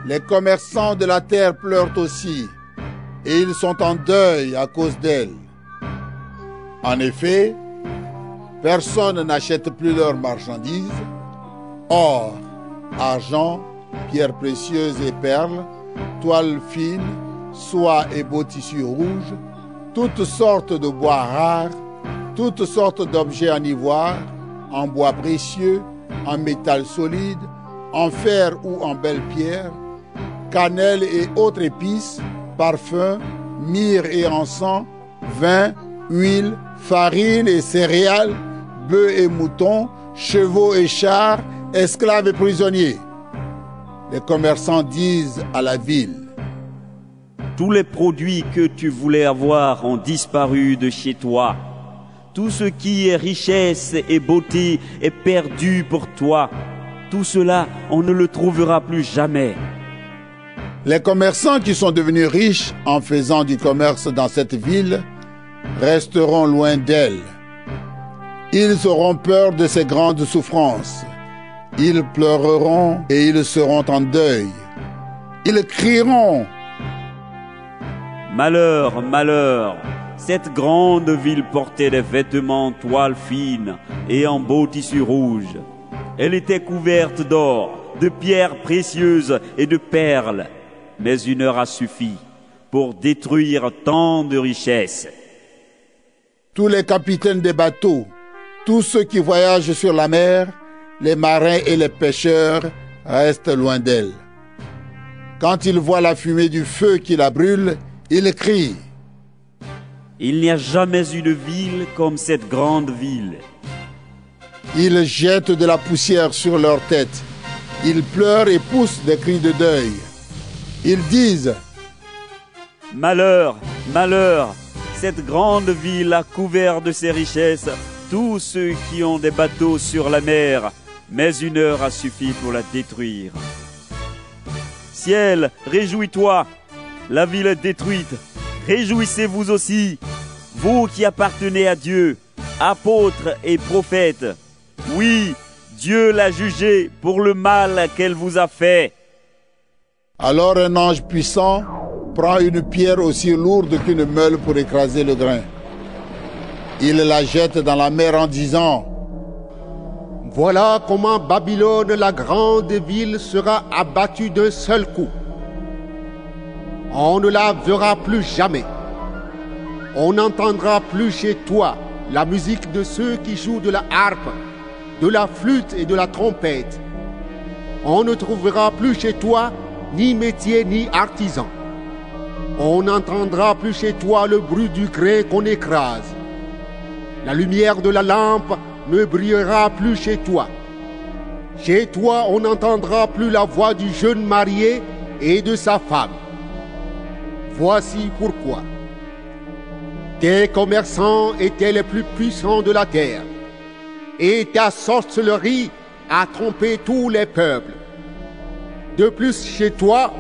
Les commerçants de la terre pleurent aussi, et ils sont en deuil à cause d'elle. En effet, personne n'achète plus leurs marchandises, or, argent, pierres précieuses et perles, toiles fines, soie et beaux tissus rouges, toutes sortes de bois rares, toutes sortes d'objets en ivoire, en bois précieux, en métal solide, en fer ou en belle pierre, cannelle et autres épices, parfums, myrrhe et encens, vin, huile, farine et céréales, bœufs et moutons, chevaux et chars, esclaves et prisonniers. Les commerçants disent à la ville: Tous les produits que tu voulais avoir ont disparu de chez toi. Tout ce qui est richesse et beauté est perdu pour toi. Tout cela, on ne le trouvera plus jamais. Les commerçants qui sont devenus riches en faisant du commerce dans cette ville resteront loin d'elle. Ils auront peur de ces grandes souffrances. Ils pleureront et ils seront en deuil. Ils crieront: Malheur, malheur! Cette grande ville portait des vêtements en toile fine et en beau tissu rouge. Elle était couverte d'or, de pierres précieuses et de perles. Mais 1 heure a suffi pour détruire tant de richesses. Tous les capitaines des bateaux, tous ceux qui voyagent sur la mer, les marins et les pêcheurs restent loin d'elle. Quand ils voient la fumée du feu qui la brûle, ils crient: Il n'y a jamais eu de ville comme cette grande ville. Ils jettent de la poussière sur leur tête. Ils pleurent et poussent des cris de deuil. Ils disent: Malheur, malheur, cette grande ville a couvert de ses richesses tous ceux qui ont des bateaux sur la mer, mais une heure a suffi pour la détruire. Ciel, réjouis-toi, la ville est détruite. Réjouissez-vous aussi, vous qui appartenez à Dieu, apôtres et prophètes. Oui, Dieu l'a jugée pour le mal qu'elle vous a fait. Alors un ange puissant prend une pierre aussi lourde qu'une meule pour écraser le grain. Il la jette dans la mer en disant: Voilà comment Babylone, la grande ville, sera abattue d'un seul coup. On ne la verra plus jamais. On n'entendra plus chez toi la musique de ceux qui jouent de la harpe, de la flûte et de la trompette. On ne trouvera plus chez toi ni métier ni artisan. On n'entendra plus chez toi le bruit du grain qu'on écrase. La lumière de la lampe ne brillera plus chez toi. Chez toi, on n'entendra plus la voix du jeune marié et de sa femme. Voici pourquoi. Tes commerçants étaient les plus puissants de la terre, et ta sorcellerie a trompé tous les peuples. De plus, chez toi,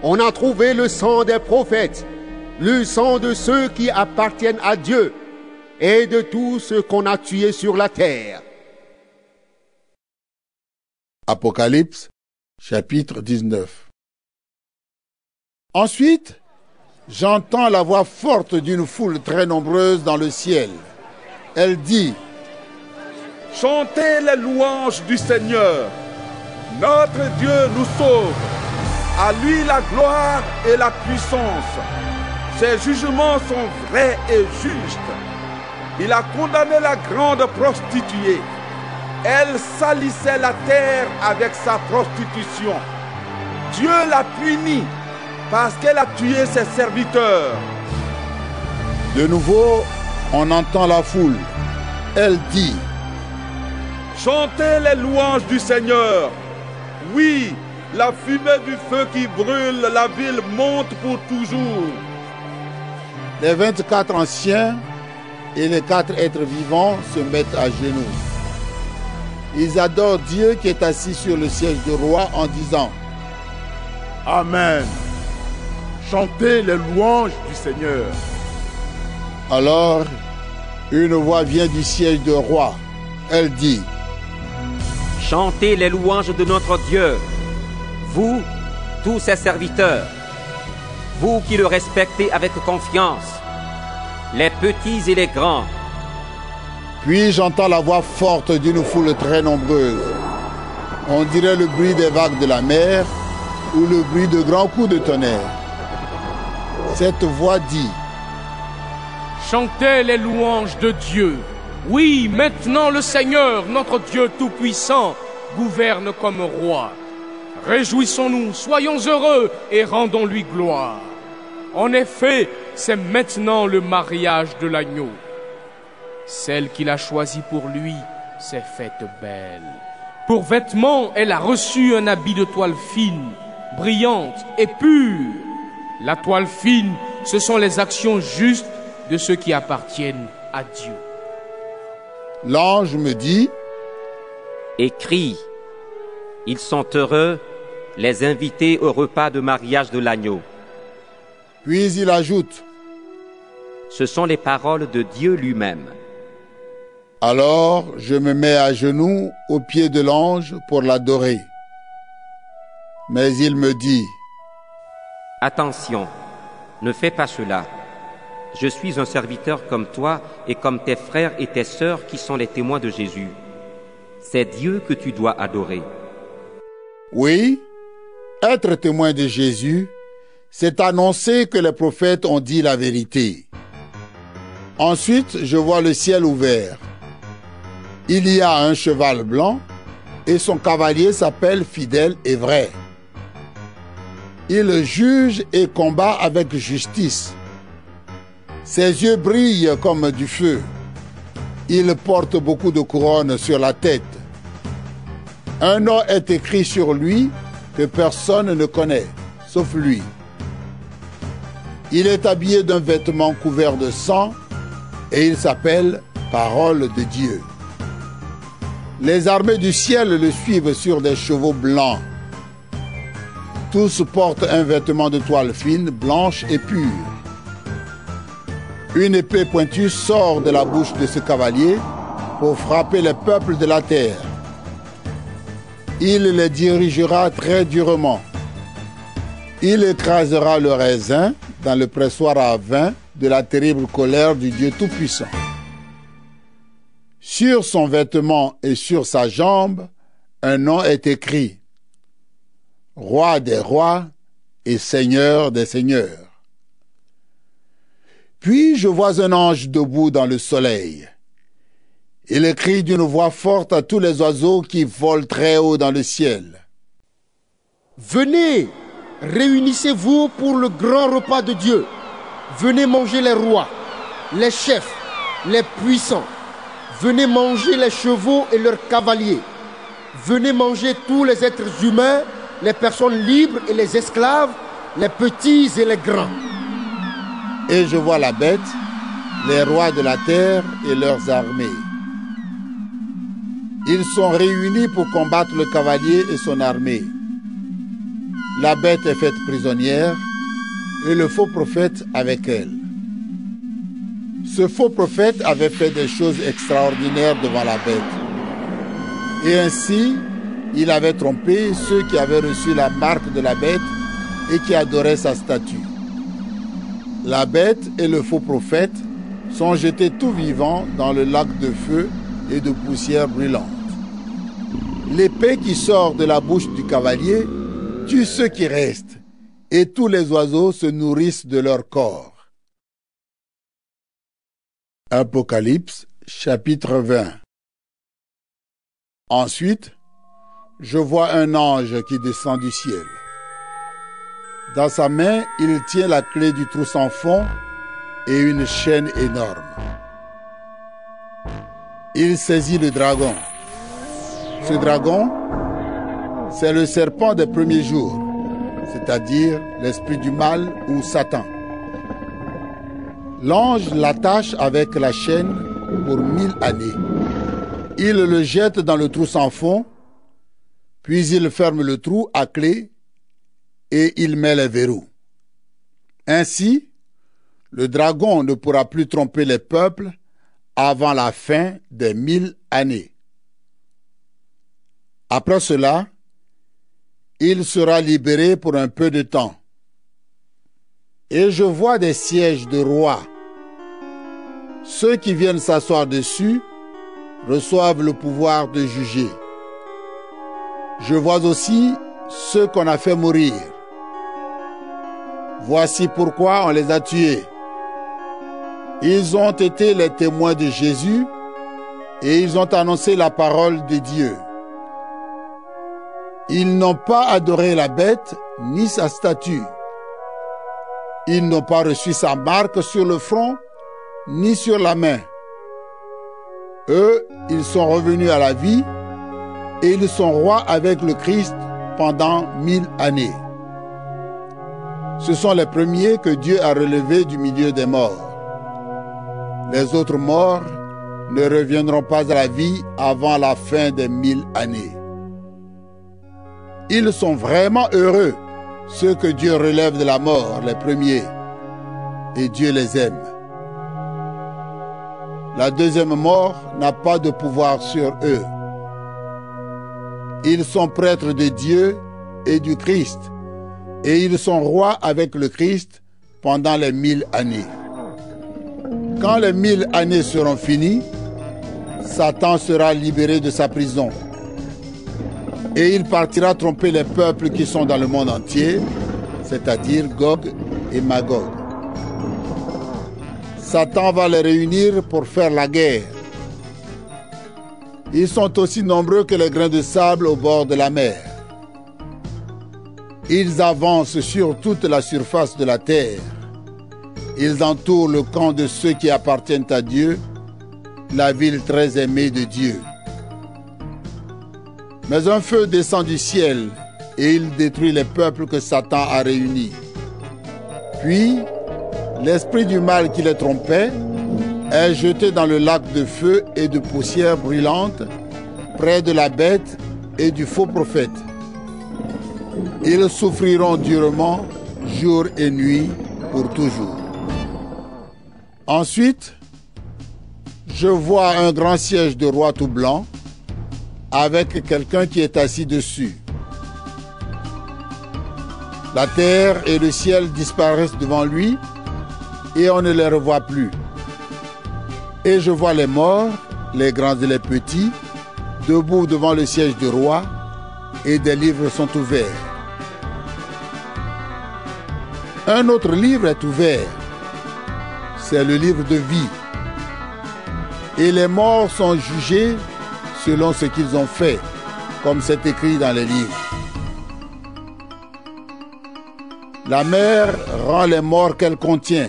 on a trouvé le sang des prophètes, le sang de ceux qui appartiennent à Dieu, et de tous ceux qu'on a tués sur la terre. Apocalypse, chapitre 19. Ensuite, j'entends la voix forte d'une foule très nombreuse dans le ciel. Elle dit: Chantez les louanges du Seigneur. Notre Dieu nous sauve. À lui la gloire et la puissance. Ses jugements sont vrais et justes. Il a condamné la grande prostituée. Elle salissait la terre avec sa prostitution. Dieu l'a punie parce qu'elle a tué ses serviteurs. De nouveau, on entend la foule. Elle dit: Chantez les louanges du Seigneur. Oui, la fumée du feu qui brûle la ville monte pour toujours. Les 24 anciens et les 4 êtres vivants se mettent à genoux. Ils adorent Dieu qui est assis sur le siège du roi en disant: Amen. Chantez les louanges du Seigneur. Alors, une voix vient du siège du roi. Elle dit: Chantez les louanges de notre Dieu, vous, tous ses serviteurs, vous qui le respectez avec confiance, les petits et les grands. Puis j'entends la voix forte d'une foule très nombreuse. On dirait le bruit des vagues de la mer ou le bruit de grands coups de tonnerre. Cette voix dit: Chantez les louanges de Dieu. Oui, maintenant le Seigneur, notre Dieu Tout-Puissant, gouverne comme roi. Réjouissons-nous, soyons heureux et rendons-lui gloire. En effet, c'est maintenant le mariage de l'agneau. Celle qu'il a choisie pour lui s'est faite belle. Pour vêtements, elle a reçu un habit de toile fine, brillante et pure. La toile fine, ce sont les actions justes de ceux qui appartiennent à Dieu. L'ange me dit: Écris, ils sont heureux, les invités au repas de mariage de l'agneau. Puis il ajoute: Ce sont les paroles de Dieu lui-même. Alors je me mets à genoux aux pieds de l'ange pour l'adorer. Mais il me dit: Attention, ne fais pas cela. Je suis un serviteur comme toi et comme tes frères et tes sœurs qui sont les témoins de Jésus. C'est Dieu que tu dois adorer. Oui, être témoin de Jésus, c'est annoncer que les prophètes ont dit la vérité. Ensuite, je vois le ciel ouvert. Il y a un cheval blanc et son cavalier s'appelle Fidèle et Vrai. Il juge et combat avec justice. Ses yeux brillent comme du feu. Il porte beaucoup de couronnes sur la tête. Un nom est écrit sur lui que personne ne connaît, sauf lui. Il est habillé d'un vêtement couvert de sang et il s'appelle Parole de Dieu. Les armées du ciel le suivent sur des chevaux blancs. Tous portent un vêtement de toile fine, blanche et pure. Une épée pointue sort de la bouche de ce cavalier pour frapper les peuples de la terre. Il les dirigera très durement. Il écrasera le raisin dans le pressoir à vin de la terrible colère du Dieu Tout-Puissant. Sur son vêtement et sur sa jambe, un nom est écrit: Roi des rois et Seigneur des seigneurs. Puis je vois un ange debout dans le soleil. Il crie d'une voix forte à tous les oiseaux qui volent très haut dans le ciel. Venez, réunissez-vous pour le grand repas de Dieu. Venez manger les rois, les chefs, les puissants. Venez manger les chevaux et leurs cavaliers. Venez manger tous les êtres humains, les personnes libres et les esclaves, les petits et les grands. Et je vois la bête, les rois de la terre et leurs armées. Ils sont réunis pour combattre le cavalier et son armée. La bête est faite prisonnière et le faux prophète avec elle. Ce faux prophète avait fait des choses extraordinaires devant la bête. Et ainsi, il avait trompé ceux qui avaient reçu la marque de la bête et qui adoraient sa statue. La bête et le faux prophète sont jetés tout vivants dans le lac de feu et de poussière brûlante. L'épée qui sort de la bouche du cavalier tue ceux qui restent, et tous les oiseaux se nourrissent de leur corps. Apocalypse, chapitre 20. Ensuite, je vois un ange qui descend du ciel. Dans sa main, il tient la clé du trou sans fond et une chaîne énorme. Il saisit le dragon. Ce dragon, c'est le serpent des premiers jours, c'est-à-dire l'esprit du mal ou Satan. L'ange l'attache avec la chaîne pour 1000 années. Il le jette dans le trou sans fond, puis il ferme le trou à clé et il met les verrous. Ainsi, le dragon ne pourra plus tromper les peuples avant la fin des 1000 années. Après cela, il sera libéré pour un peu de temps. Et je vois des sièges de rois. Ceux qui viennent s'asseoir dessus reçoivent le pouvoir de juger. Je vois aussi ceux qu'on a fait mourir. Voici pourquoi on les a tués. Ils ont été les témoins de Jésus et ils ont annoncé la parole de Dieu. Ils n'ont pas adoré la bête ni sa statue. Ils n'ont pas reçu sa marque sur le front ni sur la main. Eux, ils sont revenus à la vie et ils sont rois avec le Christ pendant 1000 années. Ce sont les premiers que Dieu a relevés du milieu des morts. Les autres morts ne reviendront pas à la vie avant la fin des 1000 années. Ils sont vraiment heureux, ceux que Dieu relève de la mort, les premiers, et Dieu les aime. La deuxième mort n'a pas de pouvoir sur eux. Ils sont prêtres de Dieu et du Christ, et ils sont rois avec le Christ pendant les 1000 années. Quand les 1000 années seront finies, Satan sera libéré de sa prison. Et il partira tromper les peuples qui sont dans le monde entier, c'est-à-dire Gog et Magog. Satan va les réunir pour faire la guerre. Ils sont aussi nombreux que les grains de sable au bord de la mer. Ils avancent sur toute la surface de la terre. Ils entourent le camp de ceux qui appartiennent à Dieu la ville très aimée de Dieu. Mais un feu descend du ciel et il détruit les peuples que Satan a réunis. Puis, l'esprit du mal qui les trompait est jeté dans le lac de feu et de poussière brûlante, près de la bête et du faux prophète. Ils souffriront durement, jour et nuit, pour toujours. Ensuite, je vois un grand siège de roi tout blanc, avec quelqu'un qui est assis dessus. La terre et le ciel disparaissent devant lui, et on ne les revoit plus. Et je vois les morts, les grands et les petits, debout devant le siège du roi, et des livres sont ouverts. Un autre livre est ouvert, c'est le livre de vie. Et les morts sont jugés selon ce qu'ils ont fait, comme c'est écrit dans les livres. La mer rend les morts qu'elle contient.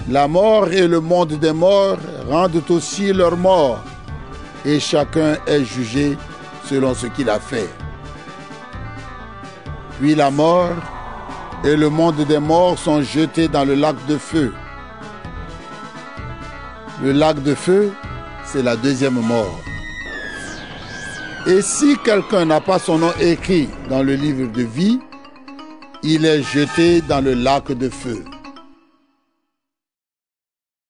La mort et le monde des morts rendent aussi leurs morts, et chacun est jugé selon ce qu'il a fait. Puis la mort et le monde des morts sont jetés dans le lac de feu. Le lac de feu, c'est la deuxième mort. Et si quelqu'un n'a pas son nom écrit dans le livre de vie, il est jeté dans le lac de feu.